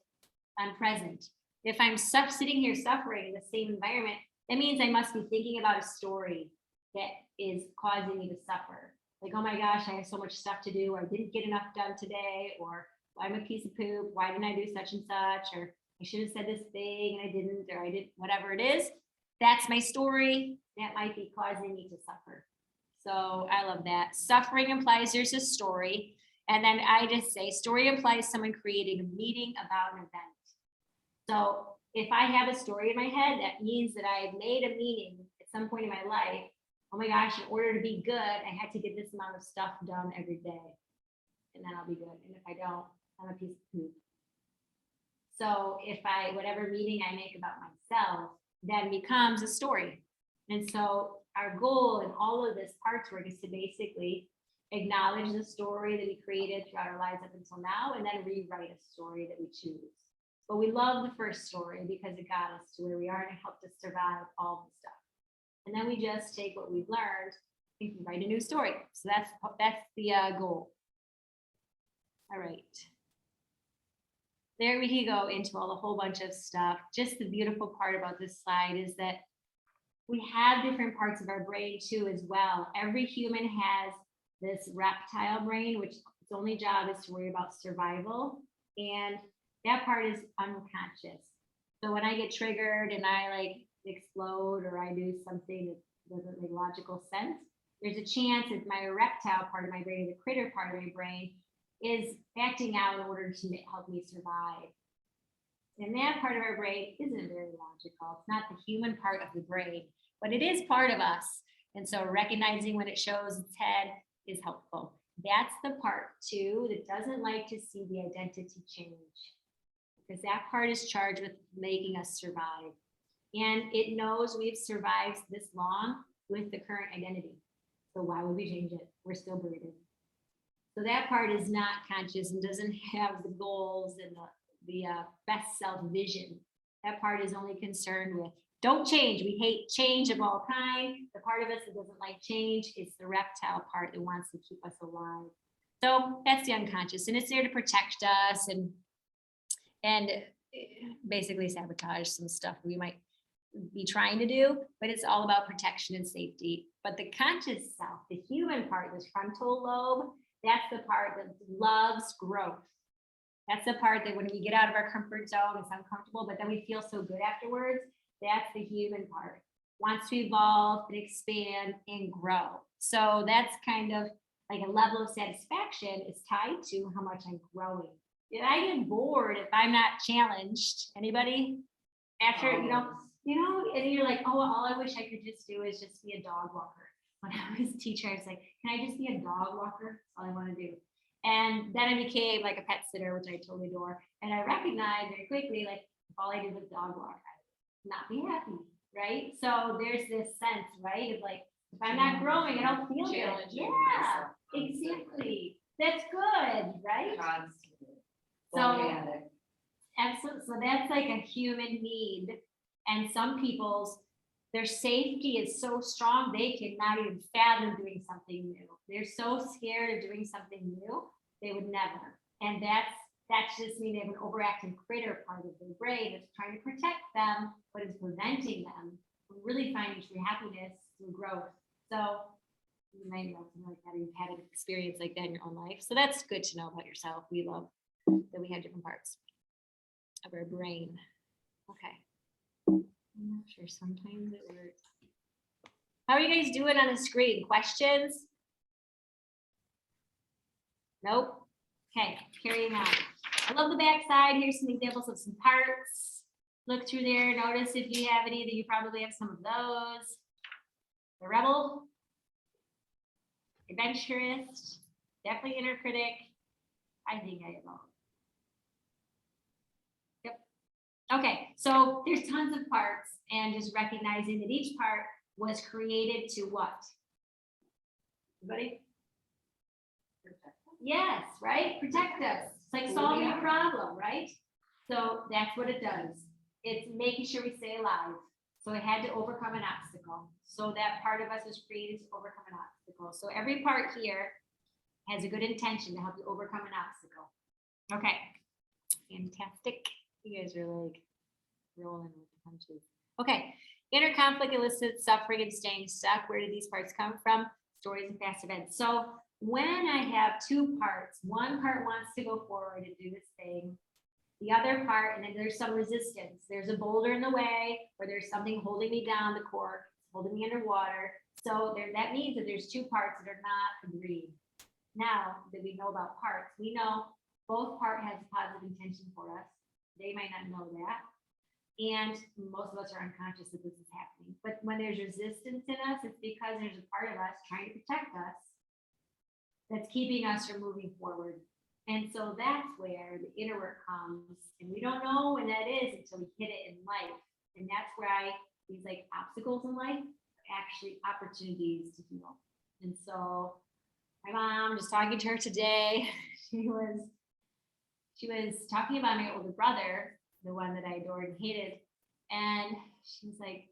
I'm present. If I'm sitting here suffering in the same environment, that means I must be thinking about a story that is causing me to suffer. Like, oh my gosh, I have so much stuff to do, or I didn't get enough done today, or I'm a piece of poop, why didn't I do such and such, or I should have said this thing and I didn't, or I did, whatever it is. That's my story. That might be causing me to suffer. So I love that. Suffering implies there's a story. And then I just say story implies someone creating a meaning about an event. So if I have a story in my head, that means that I've made a meaning at some point in my life. Oh my gosh, in order to be good, I had to get this amount of stuff done every day, and then I'll be good. And if I don't, I'm a piece of poop. So if whatever meaning I make about myself, then becomes a story. And so our goal in all of this parts work is to basically acknowledge the story that we created throughout our lives up until now, and then rewrite a story that we choose. But we love the first story because it got us to where we are and it helped us survive all the stuff. And then we just take what we've learned and write a new story. So that's the goal. All right. There we can go into a whole bunch of stuff. Just the beautiful part about this slide is that we have different parts of our brain too as well. Every human has this reptile brain, which its only job is to worry about survival. And that part is unconscious. So when I get triggered and I like explode or I do something that doesn't make logical sense, there's a chance that my reptile part of my brain, the critter part of my brain, is acting out in order to help me survive. And that part of our brain isn't very logical. It's not the human part of the brain, but it is part of us. And so recognizing when it shows its head is helpful. That's the part too that doesn't like to see the identity change, because that part is charged with making us survive. And it knows we've survived this long with the current identity. So why would we change it? We're still breathing. So that part is not conscious and doesn't have the goals and the best self vision. That part is only concerned with don't change. We hate change of all kind. The part of us that doesn't like change is the reptile part that wants to keep us alive. So that's the unconscious, and it's there to protect us and basically sabotage some stuff we might be trying to do, but it's all about protection and safety. But the conscious self, the human part, this frontal lobe, that's the part that loves growth. That's the part that when we get out of our comfort zone, it's uncomfortable, but then we feel so good afterwards. That's the human part. Wants to evolve and expand and grow. So that's kind of like a level of satisfaction is tied to how much I'm growing. If I get bored if I'm not challenged. Anybody? After, and you're like, oh, all I wish I could just do is just be a dog walker. When I was a teacher, I was like, can I just be a dog walker? That's all I want to do. And then I became like a pet sitter, which I totally adore. And I recognized very quickly, like, if all I did was dog walk, I would not be happy, right? So there's this sense, right, of like, if I'm not growing, I don't feel good. Challenging Yeah, myself exactly. That's good, right? Constantly. So, absolutely. So that's like a human need. And some people's, their safety is so strong, they cannot even fathom doing something new. They're so scared of doing something new, they would never. And that's just mean they have an overactive critter part of their brain that's trying to protect them, but is preventing them from really finding true happiness through growth. So you might know something like that, you've had an experience like that in your own life. So that's good to know about yourself. We love that we have different parts of our brain. Okay. I'm not sure, sometimes it works. How are you guys doing on the screen? Questions? Nope. Okay, carrying on. I love the back side. Here's some examples of some parts. Look through there. Notice if you have any that you probably have some of those. The rebel, adventurous, definitely inner critic. I think I have all. Yep. Okay, so there's tons of parts, and just recognizing that each part was created to what? Everybody? Yes, right? Protect us. It's like solving a problem, right? So that's what it does. It's making sure we stay alive. So it had to overcome an obstacle. So that part of us was created to overcome an obstacle. So every part here has a good intention to help you overcome an obstacle. Okay, fantastic. You guys are like rolling with the punches. Okay, inner conflict elicits suffering and staying stuck. Where do these parts come from? Stories and past events. So when I have two parts, one part wants to go forward and do this thing, the other part, and then there's some resistance. There's a boulder in the way, or there's something holding me down, the cork, holding me underwater. So that means that there's two parts that are not agreed. Now that we know about parts, we know both part has positive intention for us. They might not know that. And most of us are unconscious that this is happening. But when there's resistance in us, it's because there's a part of us trying to protect us that's keeping us from moving forward. And so that's where the inner work comes. And we don't know when that is until we hit it in life. And that's why these like obstacles in life are actually opportunities to heal. And so my mom, just talking to her today, she was talking about my older brother, the one that I adored and hated. And she was like,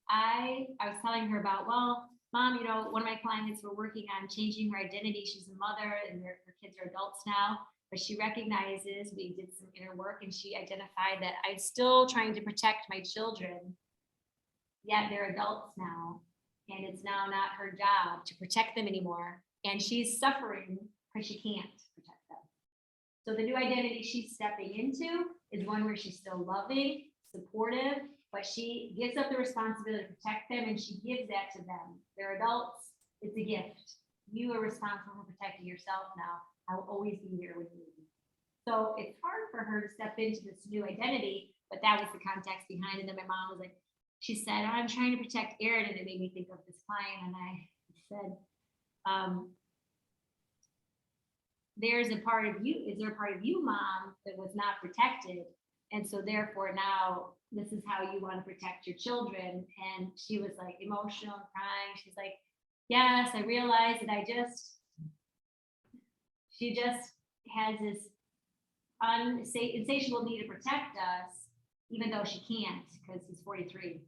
I was telling her about, well, Mom, one of my clients were working on changing her identity. She's a mother and her kids are adults now, but she recognizes we did some inner work and she identified that I'm still trying to protect my children, yet they're adults now. And it's now not her job to protect them anymore. And she's suffering because she can't protect them. So the new identity she's stepping into is one where she's still loving, supportive, but she gives up the responsibility to protect them and she gives that to them. They're adults, it's a gift. You are responsible for protecting yourself now. I will always be here when you need me. So it's hard for her to step into this new identity, but that was the context behind it. And then my mom was like, she said, I'm trying to protect Aaron, and it made me think of this client. And I said, there's a part of you, is there a part of you, Mom, that was not protected? And so therefore now this is how you want to protect your children. And she was like emotional and crying. She's like, yes, I realized that she just has this insatiable need to protect us. even though she can't because he's 43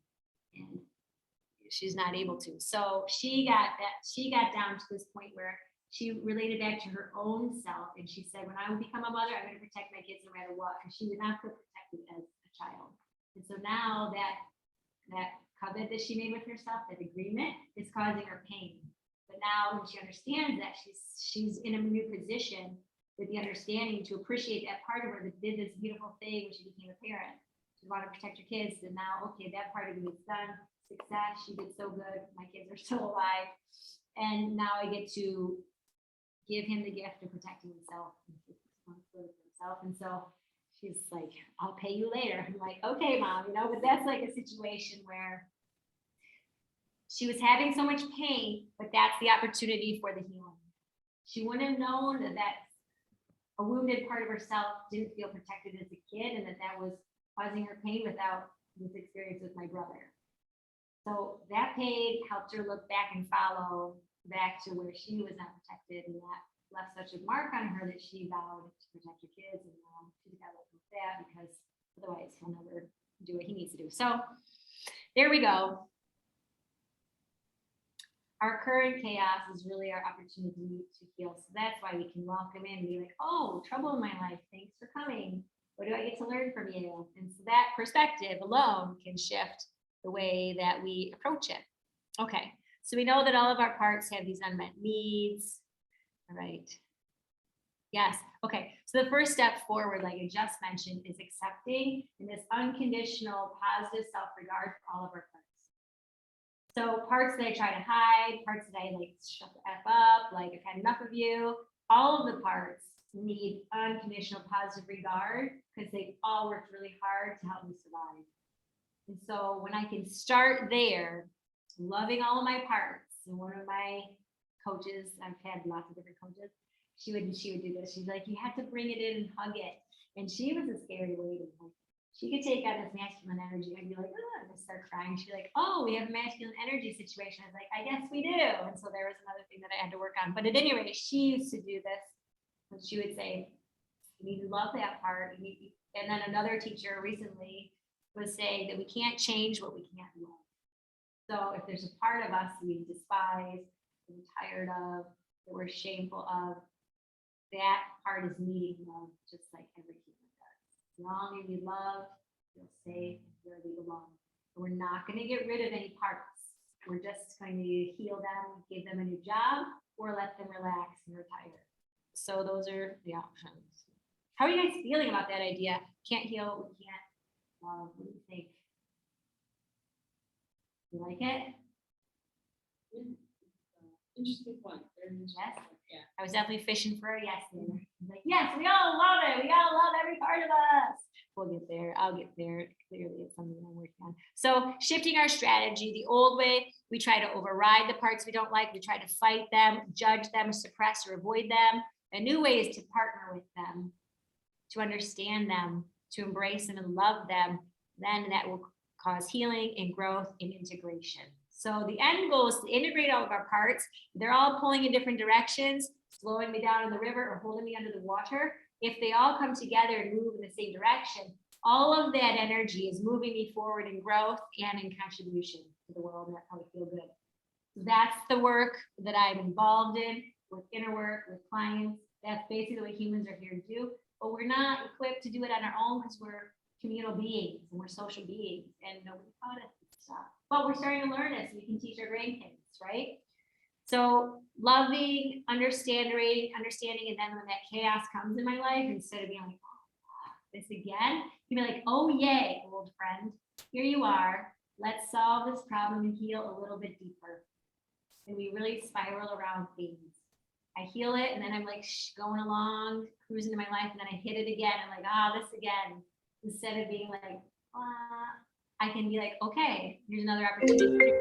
and she's not able to. So she got down to this point where she related back to her own self. And she said, when I become a mother, I'm going to protect my kids no matter what, because she did not feel protected as a child. And so now that covenant that she made with herself, that agreement, is causing her pain. But now when she understands that, she's in a new position with the understanding to appreciate that part of her that did this beautiful thing when she became a parent. She wanted to protect her kids, and now, okay, that part of me is done. Success, she did so good. My kids are still alive. And now I get to give him the gift of protecting himself and so she's like, I'll pay you later. I'm like, okay, Mom, but that's like a situation where she was having so much pain, but that's the opportunity for the healing. She wouldn't have known that a wounded part of herself didn't feel protected as a kid, and that was causing her pain without this experience with my brother. So that pain helped her look back and follow back to where she was not protected, and that left such a mark on her that she vowed to protect her kids, and she's got to look with that because otherwise he'll never do what he needs to do. So there we go. Our current chaos is really our opportunity to heal. So that's why we can welcome in and be like, oh, trouble in my life. Thanks for coming. What do I get to learn from you? And so that perspective alone can shift the way that we approach it. Okay, so we know that all of our parts have these unmet needs. All right. Yes. Okay. So the first step forward, like I just mentioned, is accepting in this unconditional, positive self-regard for all of our parts. So parts that I try to hide, parts that I like shut the F up, like I've had enough of you, all of the parts need unconditional positive regard because they've all worked really hard to help me survive. And so when I can start there, loving all of my parts, and one of my coaches, I've had lots of different coaches, she would do this. She's like, you have to bring it in and hug it. And she was a scary lady. Like, she could take on this masculine energy. I'd be like, oh, I'm gonna start crying. She'd be like, oh, we have a masculine energy situation. I was like, I guess we do. And so there was another thing that I had to work on. But at any rate, she used to do this. And she would say, you need to love that part. And then another teacher recently was saying that we can't change what we can't love. So if there's a part of us we despise, that we're tired of, that we're shameful of, that part is needing love, just like every human does. We all need to be loved, feel safe, where we belong. And we're not going to get rid of any parts. We're just going to heal them, give them a new job, or let them relax and retire. So those are the options. How are you guys feeling about that idea? Can't heal what we can't love. What do you think? You like it? Interesting point. Yes. Yeah. I was definitely fishing for a yes there. Like, yes, we all love it. We all love every part of us. We'll get there. I'll get there. Clearly, it's something I'm working on. So shifting our strategy, the old way, we try to override the parts we don't like. We try to fight them, judge them, suppress or avoid them. A new way is to partner with them, to understand them, to embrace them and love them. Then that will cause healing and growth and integration. So the end goal is to integrate all of our parts. They're all pulling in different directions, slowing me down in the river or holding me under the water. If they all come together and move in the same direction, all of that energy is moving me forward in growth and in contribution to the world. And that's how we feel good. That's the work that I'm involved in with inner work, with clients. That's basically what humans are here to do. But we're not equipped to do it on our own because we're communal beings and we're social beings and nobody taught us this stuff. But we're starting to learn this. We can teach our grandkids, right? So loving, understanding, and then when that chaos comes in my life, instead of being like, oh, this again, you be like, oh yay, old friend, here you are. Let's solve this problem and heal a little bit deeper. And we really spiral around things. I heal it, and then I'm like going along, cruising to my life, and then I hit it again. I'm like, this again. Instead of being like, I can be like, okay, here's another opportunity.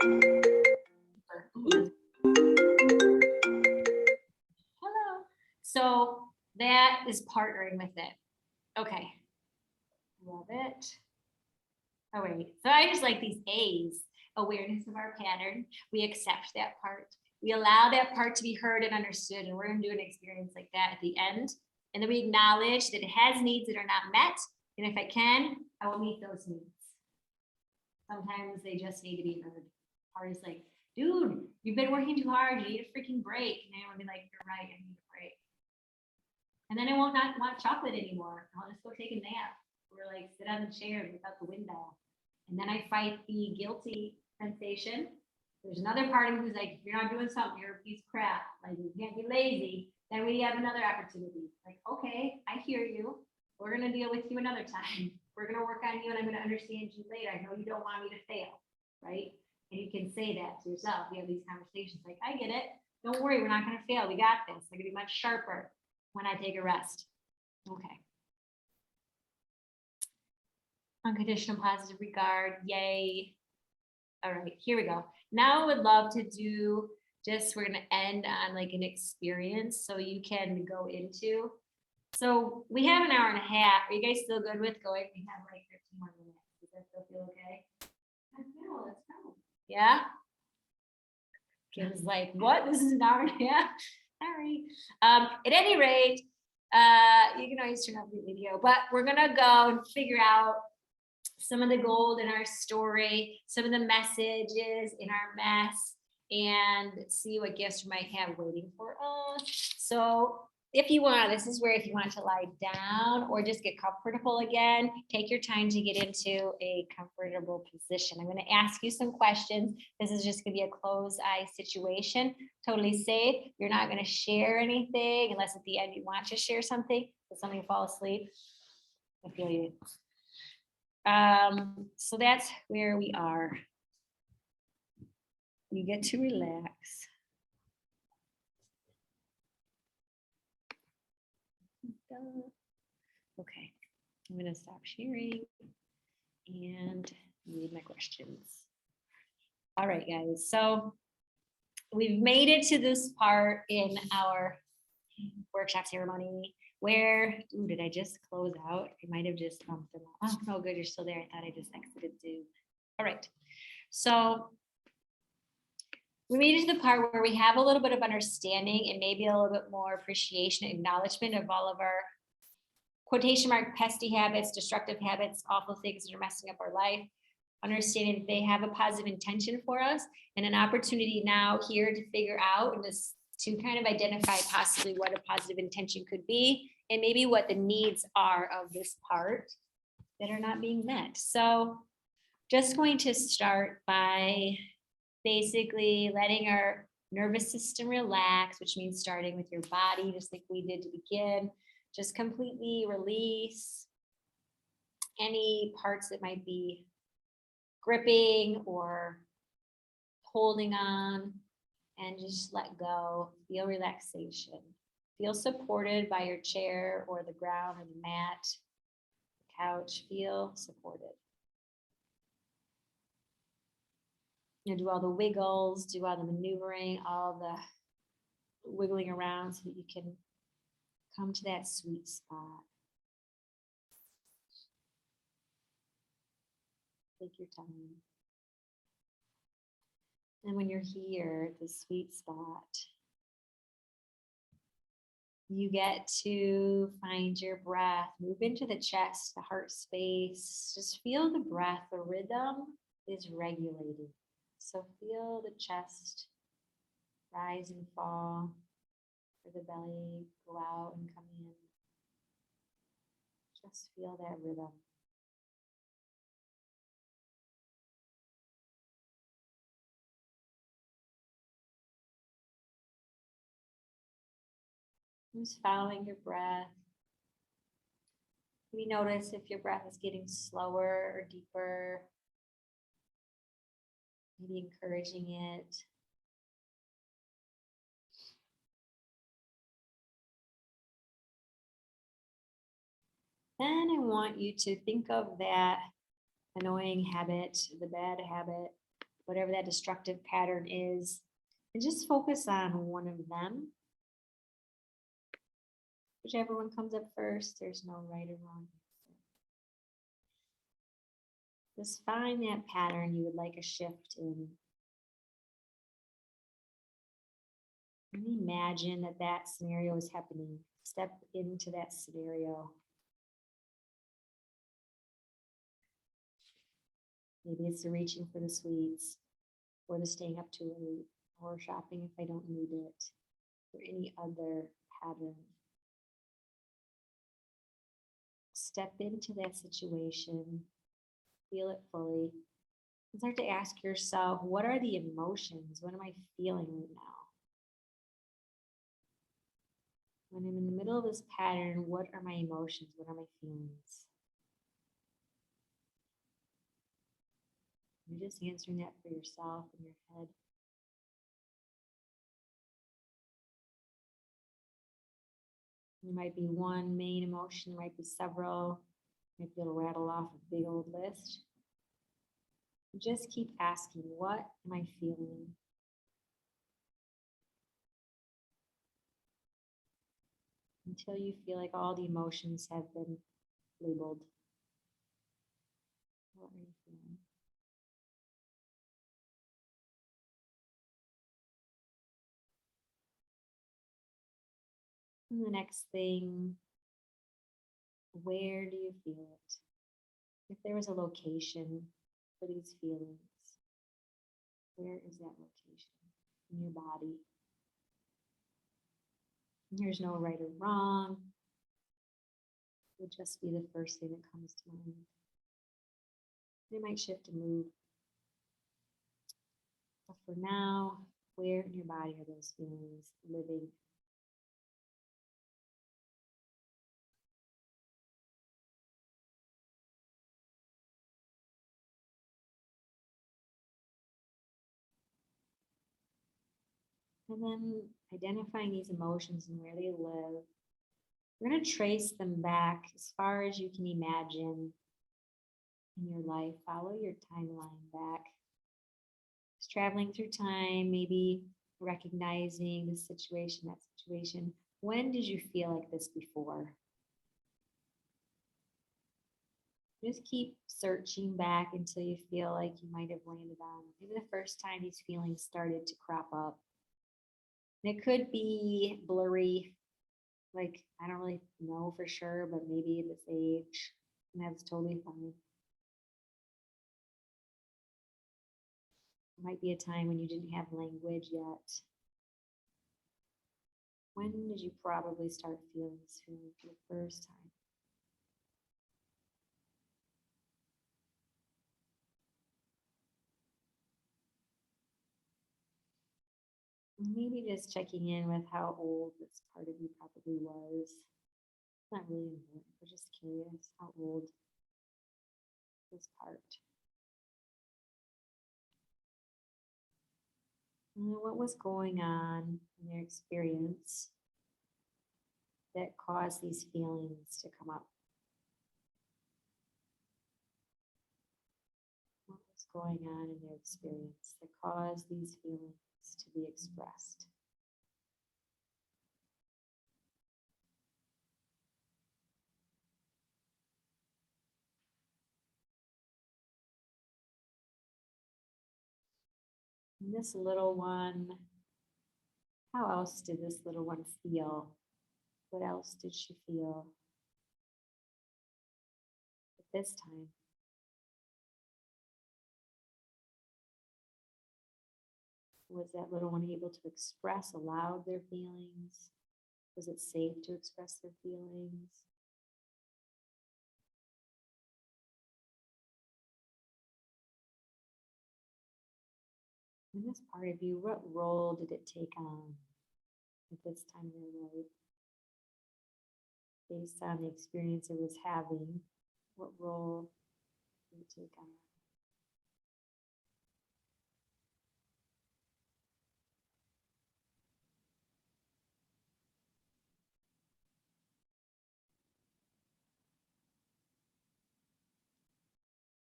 Hello. So that is partnering with it. Okay. Love it. Oh, wait. So I just like these A's. Awareness of our pattern. We accept that part. We allow that part to be heard and understood. And we're going to do an experience like that at the end. And then we acknowledge that it has needs that are not met. And if I can, I will meet those needs. Sometimes they just need to be heard. Party's like, dude, you've been working too hard. You need a freaking break. And I will be like, you're right, I need a break. And then I won't not want chocolate anymore. I'll just go take a nap or like sit on the chair and look out the window. And then I fight the guilty sensation. There's another part of me who's like, if you're not doing something, you're a piece of crap. Like you can't be lazy. Then we have another opportunity. Like, okay, I hear you. We're gonna deal with you another time. We're gonna work on you and I'm gonna understand you later. I know you don't want me to fail, right? And you can say that to yourself. You have these conversations like, I get it. Don't worry, we're not gonna fail. We got this. I'm gonna be much sharper when I take a rest. Okay. Unconditional positive regard, yay. All right, here we go. Now I would love to do just, we're gonna end on like an experience so you can go into. So we have an hour and a half. Are you guys still good with going? We have like 15 more minutes. Does that still feel okay? I feel, let's go. Yeah? Kim's like, what? This is an hour and a half? Sorry. At any rate, you can always turn off the video, but we're gonna go and figure out some of the gold in our story, some of the messages in our mess, and see what gifts we might have waiting for us. So if you want, this is where if you want to lie down or just get comfortable again, take your time to get into a comfortable position. I'm going to ask you some questions. This is just going to be a closed eye situation, totally safe. You're not going to share anything unless at the end you want to share something. Did somebody fall asleep? I feel you. So that's where we are. You get to relax. Okay, I'm gonna stop sharing and read my questions. All right, guys, so we've made it to this part in our workshop ceremony where, ooh, did I just close out? I might have just bumped them off. Oh, no, good, you're still there. I thought I just exited Zoom. All right, so we made it to the part where we have a little bit of understanding and maybe a little bit more appreciation and acknowledgement of all of our quotation mark pesky habits, destructive habits, awful things that are messing up our life, understanding that they have a positive intention for us and an opportunity now here to figure out and to kind of identify possibly what a positive intention could be and maybe what the needs are of this part that are not being met. So just going to start by basically letting our nervous system relax, which means starting with your body, just like we did to begin. Just completely release any parts that might be gripping or holding on, and just let go. Feel relaxation. Feel supported by your chair or the ground or the mat, the couch. Feel supported. You know, do all the wiggles, do all the maneuvering, all the wiggling around so that you can come to that sweet spot. Take your time. And when you're here at the sweet spot, you get to find your breath, move into the chest, the heart space. Just feel the breath, the rhythm is regulated. So feel the chest rise and fall, or the belly go out and come in. Just feel that rhythm. Just following your breath. Maybe notice if your breath is getting slower or deeper. Maybe encouraging it. Then I want you to think of that annoying habit, the bad habit, whatever that destructive pattern is, and just focus on one of them. Whichever one comes up first, there's no right or wrong answer. Just find that pattern you would like a shift in. And imagine that that scenario is happening. Step into that scenario. Maybe it's the reaching for the sweets or the staying up too late or shopping if I don't need it or any other pattern. Step into that situation, feel it fully, and start to ask yourself, what are the emotions? What am I feeling right now? When I'm in the middle of this pattern, what are my emotions? What are my feelings? You're just answering that for yourself in your head. There might be one main emotion, there might be several. Might be able to rattle off a big old list. Just keep asking, what am I feeling? Until you feel like all the emotions have been labeled. What are you feeling? And the next thing, where do you feel it? If there was a location for these feelings, where is that location in your body? And there's no right or wrong. It would just be the first thing that comes to mind. It might shift and move. But for now, where in your body are those feelings living? And then identifying these emotions and where they live. We're going to trace them back as far as you can imagine in your life. Follow your timeline back. Just traveling through time, maybe recognizing the situation, that situation. When did you feel like this before? Just keep searching back until you feel like you might have landed on maybe the first time these feelings started to crop up. And it could be blurry, like I don't really know for sure, but maybe this age, and that's totally fine. It might be a time when you didn't have language yet. When did you probably start feeling this feeling for the first time? Maybe just checking in with how old this part of you probably was. Not really important, but just curious how old this part. And what was going on in their experience that caused these feelings to come up? What was going on in their experience that caused these feelings to be expressed? And this little one, how else did this little one feel? What else did she feel at this time? Was that little one able to express aloud their feelings? Was it safe to express their feelings? In this part of you, what role did it take on at this time in your life? Based on the experience it was having, what role did it take on?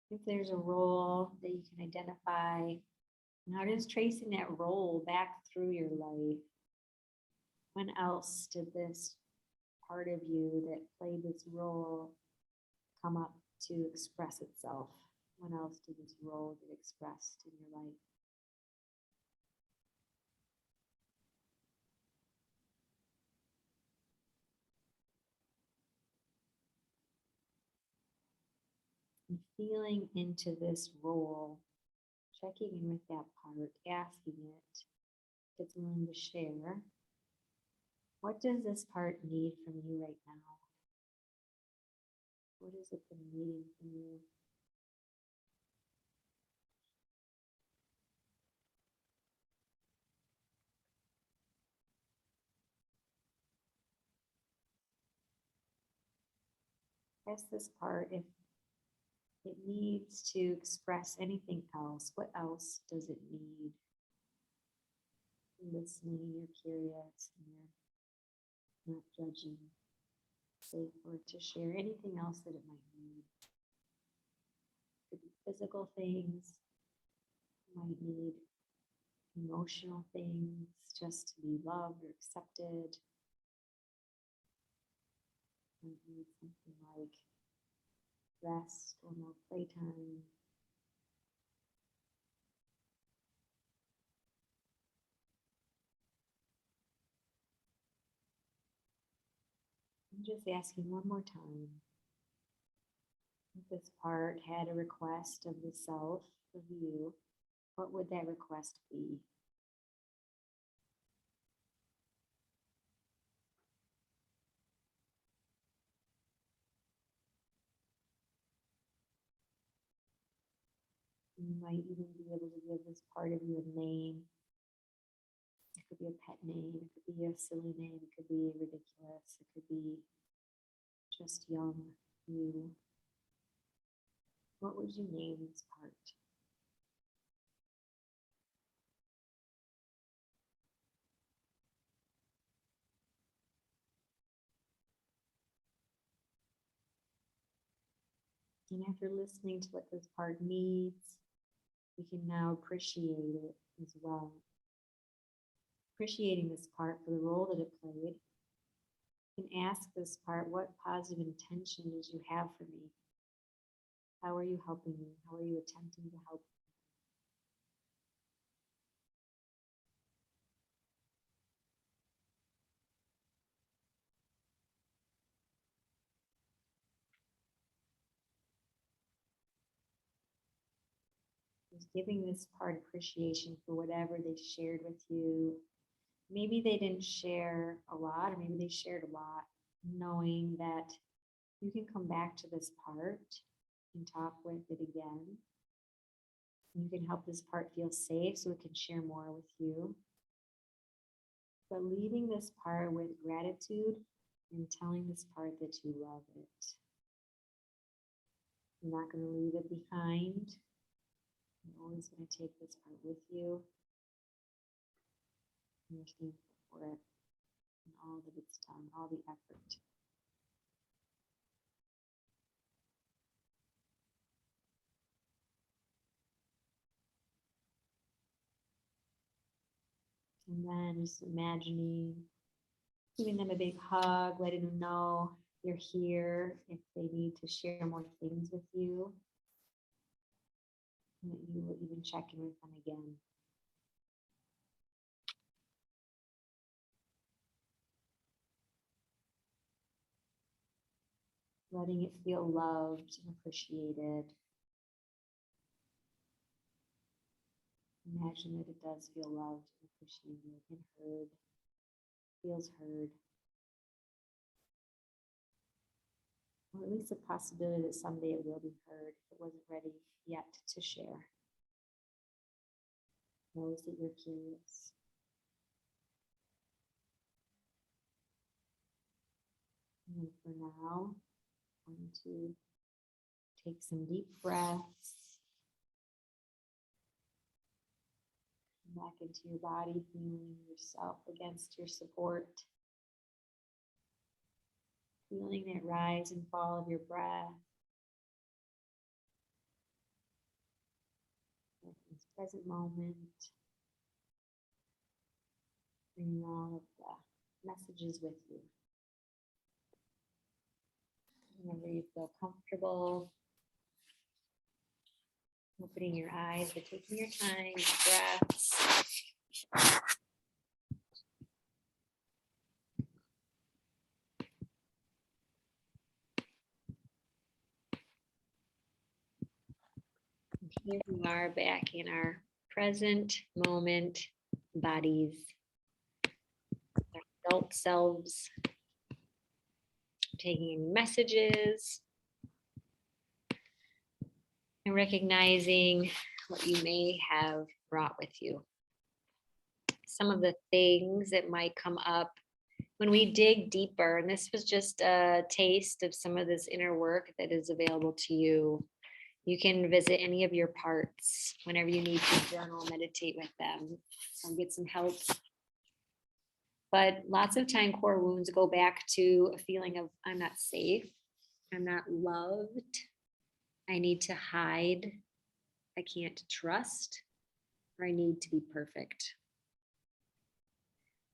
If there's a role that you can identify, now just tracing that role back through your life. When else did this part of you that played this role come up to express itself? When else did this role get expressed in your life? And feeling into this role, checking in with that part, asking it if it's willing to share. What does this part need from you right now? What is it been needing from you? Ask this part if it needs to express anything else. What else does it need? You're listening, you're curious, and you're not judging. Safe for it to share anything else that it might need. Could be physical things, it might need emotional things, just to be loved or accepted. Might need something like rest or more playtime. I'm just asking one more time. If this part had a request of the self, of you, what would that request be? You might even be able to give this part of you a name. It could be a pet name, it could be a silly name, it could be ridiculous, it could be just young you. What would you name this part? And after listening to what this part needs, we can now appreciate it as well. Appreciating this part for the role that it played. You can ask this part, what positive intention did you have for me? How are you helping me? How are you attempting to help? Just giving this part appreciation for whatever they shared with you. Maybe they didn't share a lot, or maybe they shared a lot, knowing that you can come back to this part and talk with it again. You can help this part feel safe so it can share more with you. But leaving this part with gratitude and telling this part that you love it. You're not going to leave it behind. You're always going to take this part with you. And you're thankful for it and all that it's done, all the effort. And then just imagining giving them a big hug, letting them know you're here if they need to share more things with you. And that you will even check in with them again. Letting it feel loved and appreciated. Imagine that it does feel loved and appreciated and heard, feels heard. Or at least a possibility that someday it will be heard if it wasn't ready yet to share. Knows that you're curious. And for now, I'm going to take some deep breaths. Come back into your body, feeling yourself against your support. Feeling that rise and fall of your breath. In this present moment. Bringing all of the messages with you. Whenever you feel comfortable, opening your eyes, but taking your time, breaths. Here we are back in our present moment bodies, our adult selves, taking in messages and recognizing what you may have brought with you. Some of the things that might come up when we dig deeper, and this was just a taste of some of this inner work that is available to you. You can visit any of your parts whenever you need to journal, meditate with them, or get some help. But lots of time, core wounds go back to a feeling of I'm not safe, I'm not loved, I need to hide, I can't trust, or I need to be perfect.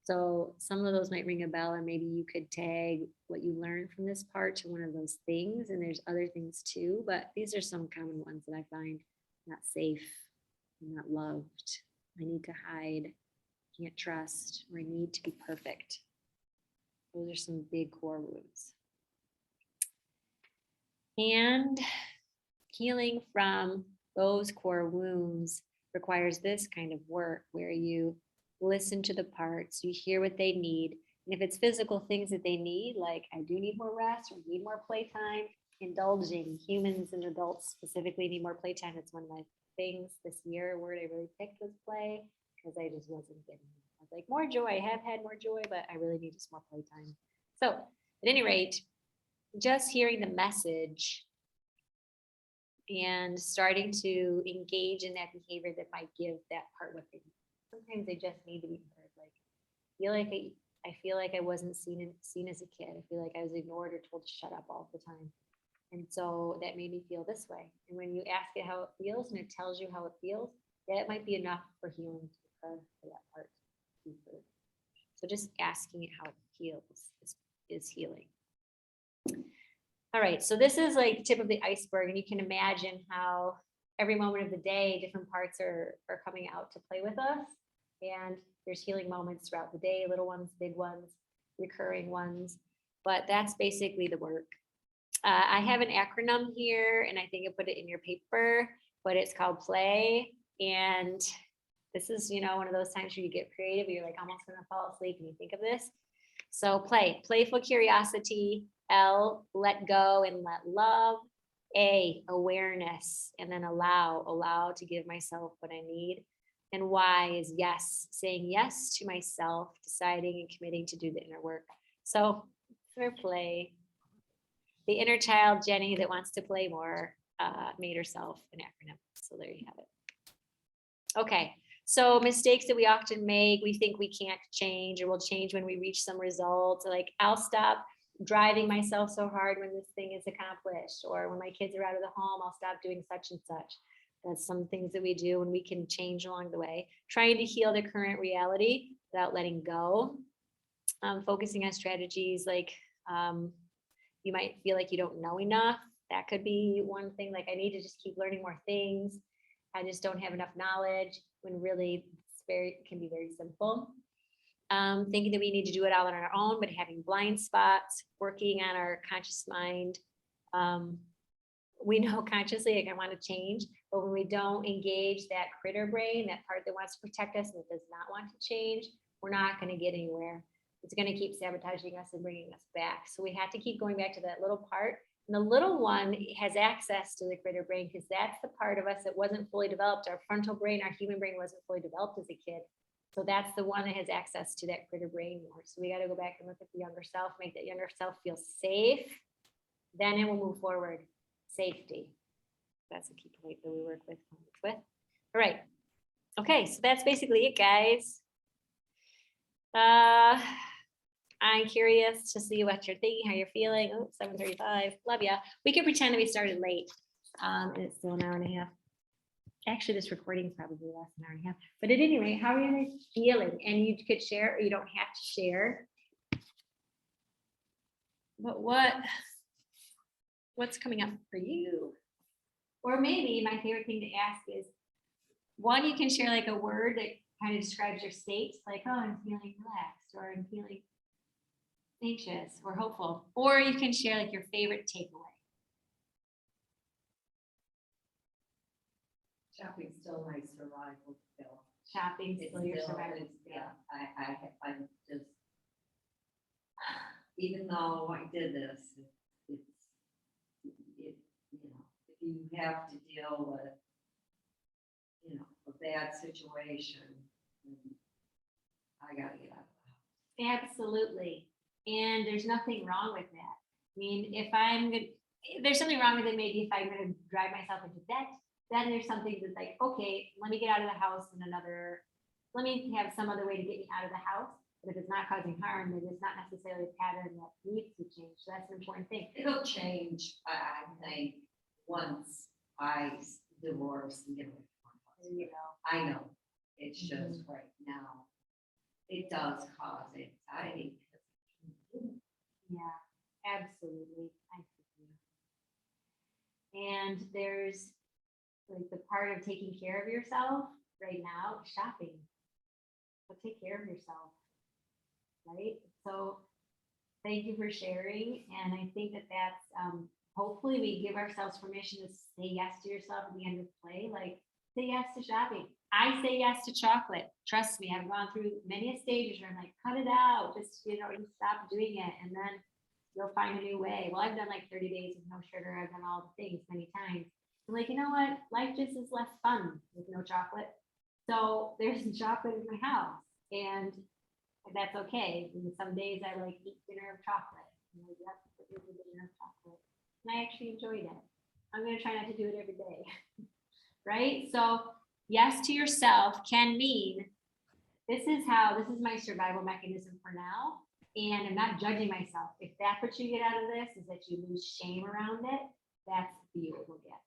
So some of those might ring a bell, or maybe you could tag what you learned from this part to one of those things. And there's other things too, but these are some common ones that I find: not safe, I'm not loved, I need to hide, can't trust, or I need to be perfect. Those are some big core wounds. And healing from those core wounds requires this kind of work where you listen to the parts, you hear what they need. And if it's physical things that they need, like I do need more rest or need more playtime, indulging. Humans and adults specifically need more playtime. It's one of my things this year. A word I really picked was play, because I just wasn't getting it. I was like, more joy. I have had more joy, but I really need just more playtime. So at any rate, just hearing the message and starting to engage in that behavior that might give that part what they need. Sometimes they just need to be heard. Like, I feel like I wasn't seen as a kid. I feel like I was ignored or told to shut up all the time. And so that made me feel this way. And when you ask it how it feels and it tells you how it feels, that might be enough for healing to occur for that part deeper. So just asking it how it feels is healing. All right, so this is like tip of the iceberg, and you can imagine how every moment of the day, different parts are coming out to play with us. And there's healing moments throughout the day, little ones, big ones, recurring ones. But that's basically the work. I have an acronym here, and I think I put it in your paper, but it's called PLAY. And this is, one of those times where you get creative, you're like almost gonna fall asleep and you think of this. So play, playful curiosity. L, let go and let love. A, awareness, and then allow to give myself what I need. And Y is yes, saying yes to myself, deciding and committing to do the inner work. So for play, the inner child, Jenny, that wants to play more, made herself an acronym. So there you have it. Okay, so mistakes that we often make, we think we can't change, or will change when we reach some results. Like, I'll stop driving myself so hard when this thing is accomplished, or when my kids are out of the home, I'll stop doing such and such. That's some things that we do, and we can change along the way. Trying to heal the current reality without letting go. Focusing on strategies like you might feel like you don't know enough. That could be one thing. Like, I need to just keep learning more things. I just don't have enough knowledge, when really it can be very simple. Thinking that we need to do it all on our own, but having blind spots, working on our conscious mind. We know consciously, like, I want to change, but when we don't engage that critter brain, that part that wants to protect us and that does not want to change, we're not going to get anywhere. It's going to keep sabotaging us and bringing us back. So we have to keep going back to that little part. And the little one has access to the critter brain, because that's the part of us that wasn't fully developed. Our frontal brain, our human brain, wasn't fully developed as a kid. So that's the one that has access to that critter brain more. So we got to go back and look at the younger self, make that younger self feel safe. Then it will move forward. Safety. That's a key point that we work with. All right. Okay, so that's basically it, guys. I'm curious to see what you're thinking, how you're feeling. Oh, 7:35. Love ya. We could pretend that we started late. And it's still an hour and a half. Actually, this recording is probably less than an hour and a half. But at any rate, how are you guys feeling? And you could share, or you don't have to share. But what's coming up for you? Or maybe my favorite thing to ask is, one, you can share like a word that kind of describes your state, like, oh, I'm feeling relaxed, or I'm feeling anxious or hopeful. Or you can share like your favorite takeaway. Shopping's still my survival skill. Shopping It's still your still, survival it's, skill. yeah, I'm just, even though I did this, if you have to deal with, a bad situation, then I gotta get out of the house. Absolutely. And there's nothing wrong with that. I mean, there's something wrong with it maybe if I'm gonna drive myself into debt, then there's something that's like, okay, let me get out of the house let me have some other way to get me out of the house. But if it's not causing harm, then it's not necessarily a pattern that needs to change. So that's an important thing. It'll change, I think, once I divorce and get away from my There husband. you go. I know, it's just right now, it does cause anxiety. Yeah, absolutely. I agree. And there's like the part of taking care of yourself right now, shopping. So take care of yourself, right? So thank you for sharing. And I think that that's, hopefully we give ourselves permission to say yes to yourself at the end of play, like say yes to shopping. I say yes to chocolate. Trust me, I've gone through many stages where I'm like, cut it out, just stop doing it. And then you'll find a new way. Well, I've done like 30 days with no sugar. I've done all the things many times. I'm like, you know what? Life just is less fun with no chocolate. So there's chocolate in my house, and that's okay. And some days I like eat dinner of chocolate. I'm like, yep, here's a dinner of chocolate. And I actually enjoyed it. I'm gonna try not to do it every day. Right? So yes to yourself can mean this is my survival mechanism for now. And I'm not judging myself. If that's what you get out of this is that you lose shame around it, that's a beautiful gift.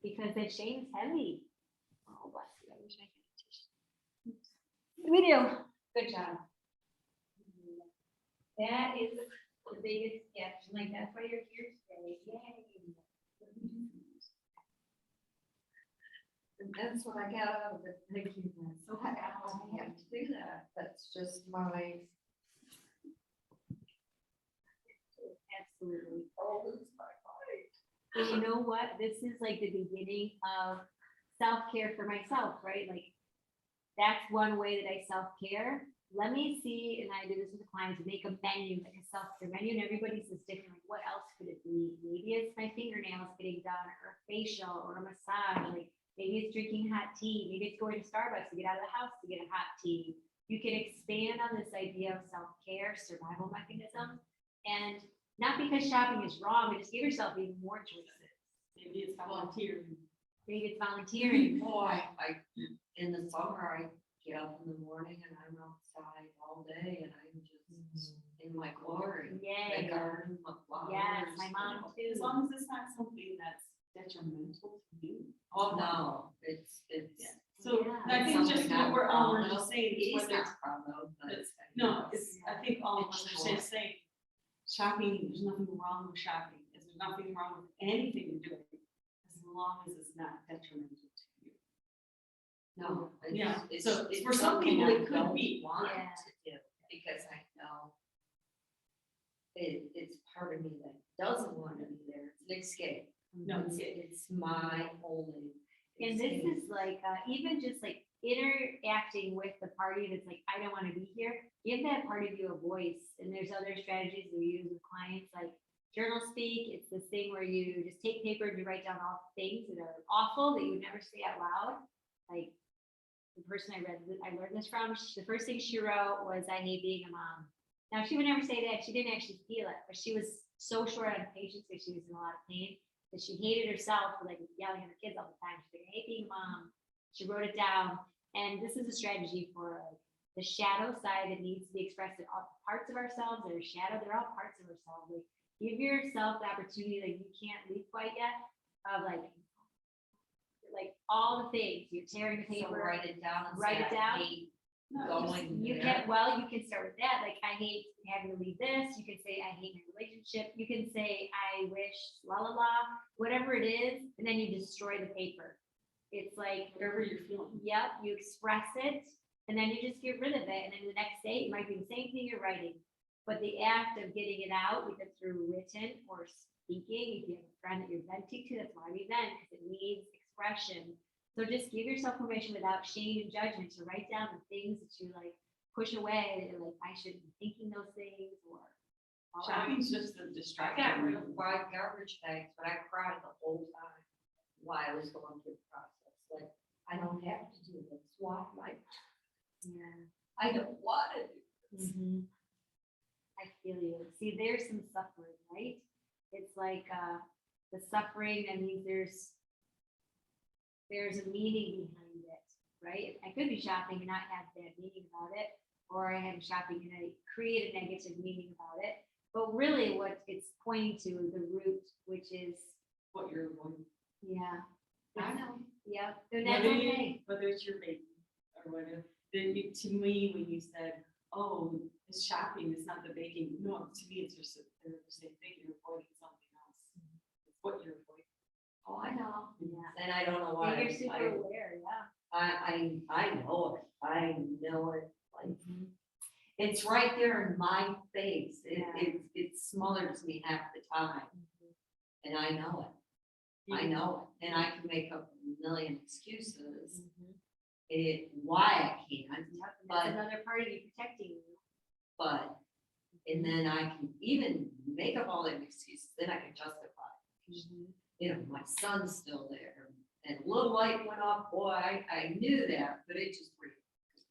Because that shame is heavy. Oh, bless you. I wish I could. We do. Good job. That is the biggest gift. Like, that's why you're here today. Yay. And that's what I got out of it. Thank you. So I have to do that. That's just my. Absolutely. I'll lose my fight. And you know what? This is like the beginning of self-care for myself, right? Like, that's one way that I self-care. Let me see, and I do this with the clients, make a menu, like a self-care menu, and everybody's is different. Like, what else could it be? Maybe it's my fingernails getting done, or a facial, or a massage. Like, maybe it's drinking hot tea. Maybe it's going to Starbucks to get out of the house to get a hot tea. You can expand on this idea of self-care, survival mechanism, and not because shopping is wrong, but just give yourself even more choices. Maybe it's volunteering. Maybe it's volunteering. Boy, I in the summer, I get up in the morning and I'm outside all day and I'm just in my glory. Yay. My garden, my flowers. Yes, my mom too. As long as it's not something that's detrimental to you. Oh, no, it's. So Yeah. I think just something what I'm we're proud just of. saying is He's whether not proud of, but. it's- no, it's, I think all of us It's are saying shopping, there's nothing wrong with shopping. There's nothing wrong with anything you're doing, as long as it's not detrimental to you. No. Yeah, It's so it's for some something people I it could don't be. want Yeah. to do, because I know it's part of me that doesn't want to be there. It's an escape. No, It's my only. And this escape. is like, even just like interacting with the party that's like, I don't want to be here, give that part of you a voice. And there's other strategies we use with clients, like journal speak. It's this thing where you just take paper and you write down all things that are awful that you would never say out loud. Like the person I learned this from, the first thing she wrote was, I hate being a mom. Now, she would never say that. She didn't actually feel it, but she was so short on patience because she was in a lot of pain that she hated herself for like yelling at her kids all the time. She's like, I hate being a mom. She wrote it down. And this is a strategy for like the shadow side that needs to be expressed in all parts of ourselves that are shadow. They're all parts of ourselves. Like, give yourself the opportunity that you can't leave quite yet of like all the things. You're tearing the So paper. write it down. And Write say, it I down. hate No, going You there. you can start with that. Like, I hate having to leave this. You can say, I hate my relationship. You can say, I wish, la la la, whatever it is, and then you destroy the paper. It's like, whatever you're feeling. yep, you express it, and then you just get rid of it. And then the next day, it might be the same thing you're writing. But the act of getting it out, either through written or speaking, if you have a friend that you're venting to, that's why we vent, because it needs expression. So just give yourself permission without shame and judgment to write down the things that you like push away, that you're like, I shouldn't be thinking those things, or. Shopping's just a I got distraction. rid of 5 garbage bags, but I cried the whole time while I was going through the process. Like, I don't have to do this. Why am I? Yeah. I don't want to do this. I feel you. See, there's some suffering, right? It's like the suffering, that means there's a meaning behind it, right? I could be shopping and not have bad meaning about it, or I am shopping and I create a negative meaning about it. But really what it's pointing to is the root, which is, What you're avoiding. yeah. I know. Yeah, and that's okay. Whether it's your baby or whatever, then you, to me, when you said, oh, it's shopping, it's not the baking, no, to me, it's just, they're the same thing, you're avoiding something else. It's what you're avoiding. Oh, I know. Yeah. And I don't know And why. you're super aware, yeah. I know it. I know it. Like, it's right there in my face. It smothers me half the time. And I know it. I know it. And I can make up a million excuses. Why I can't, Yep, and But- that's another part of you protecting you. but, and then I can even make up all them excuses, then I can justify. You know, my son's still there, and a little light went off, boy, I knew that, but it just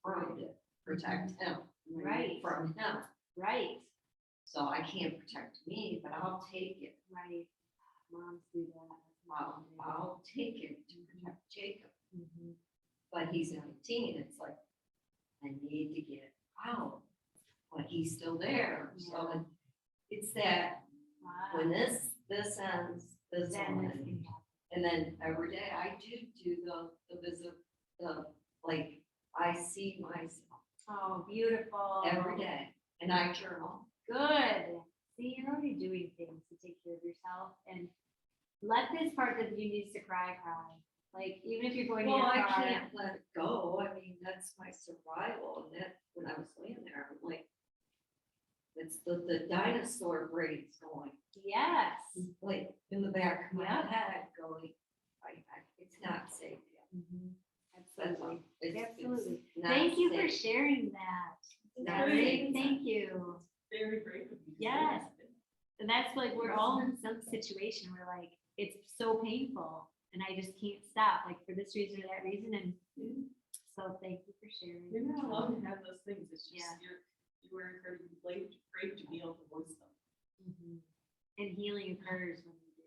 confirmed it, protect him. Right. From him, Right, so I can't protect me, but I'll take it, right. Moms do that. I'll take it to protect Jacob, Mhm. but he's 19, it's like, I need to get out, but he's still there, so it's that, Wow. when this ends, this Then will this end. can happen. And then every day I do the visit, like, I see myself Oh, beautiful. every day, and I journal. Good. See, you're already doing things to take care of yourself, and let this part that you needs to cry. Like, even if you're going Well, to I your car. can't let it go, I mean, that's my survival, and that, when I was laying there, I'm like, it's the dinosaur brain's going, Yes. like, in the back of my Yeah. head, going, it's not safe yet. That's all. Absolutely. It's Absolutely. not Thank you for safe. sharing that. Not Very, safe. thank you. Very brave of you. to say Yes. that. And that's like, we're all in some situation where like, it's so painful and I just can't stop, like for this reason or that reason. And so thank you for sharing. You're not allowed to have those things, it's just, Yeah. you were encouraged, brave to be able to voice them. Mhm. And healing occurs when you do.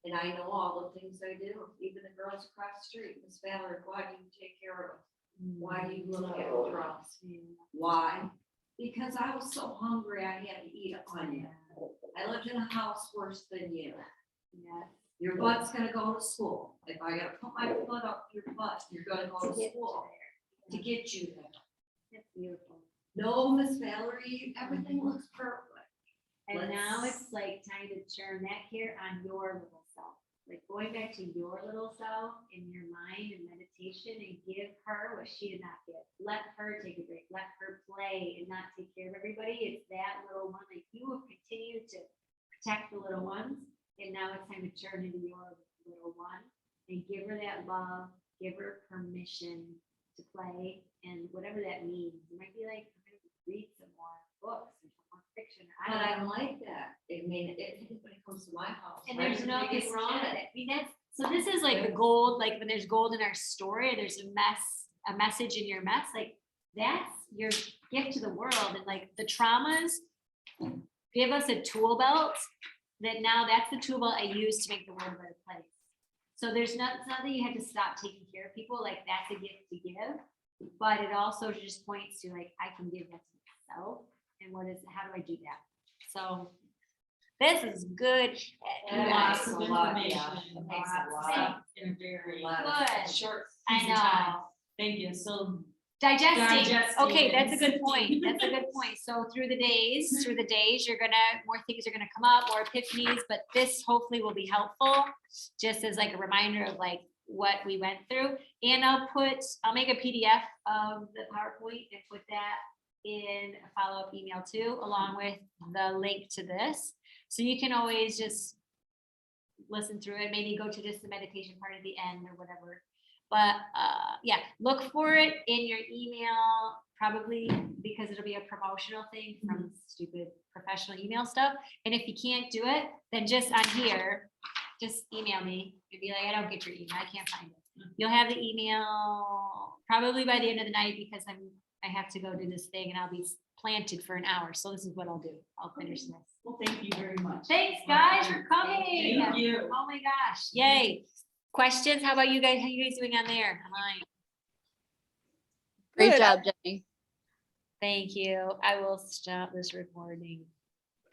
And I know all the things I do, even the girls across the street, Miss Valerie, why do you take care of us? Why do you look after us? Yeah. Why? Because I was so hungry, I had to eat an onion. I lived in a house worse than you. Yes. Your butt's gonna go to school. If I gotta put my foot up your butt, you're gonna go to school to get you there. That's beautiful. No, Miss Valerie, everything looks perfect. And now Let's- it's like time to turn that care on your little self, like going back to your little self in your mind and meditation, and give her what she did not get. Let her take a break, let her play and not take care of everybody. It's that little one, like you have continued to protect the little ones, and now it's time to turn into your little one and give her that love, give her permission to play, and whatever that means. It might be like, I'm gonna read some more books or some more fiction. But I don't I know. like that. I mean, if anybody comes to my house. And I'm there's the nothing biggest wrong with fan. it. I mean, that's, so this is like the gold, like when there's gold in our story, there's a message in your mess, like that's your gift to the world. And like the traumas give us a tool belt that now that's the tool belt I use to make the world a better place. So it's not that you have to stop taking care of people, like that's a gift to give, but it also just points to like, I can give that to myself. And how do I do that? So this is good. Yeah, Lots it's of a lot, information, yeah. It takes a lots of lot. stuff in a very Good. short. I piece of time. know. Thank you, so. Digesting. Digesting Okay, and that's a good sifting. point. That's a good point. So through the days, more things are gonna come up, more epiphanies, but this hopefully will be helpful. Just as like a reminder of like what we went through. And I'll make a PDF of the PowerPoint and put that in a follow-up email too, along with the link to this. So you can always just listen through it, maybe go to just the meditation part at the end or whatever. But yeah, look for it in your email, probably because it'll be a promotional thing from stupid professional email stuff. And if you can't do it, then just on here, just email me and be like, I don't get your email. I can't find it. You'll have the email probably by the end of the night because I have to go do this thing and I'll be planted for an hour. So this is what I'll do. I'll finish this. Well, thank you very much. Thanks guys for coming. Thank you. Oh my gosh. Yay. Questions? How about you guys? How you guys doing on there? Online. Great Good. job, Jenny. Thank you. I will stop this recording.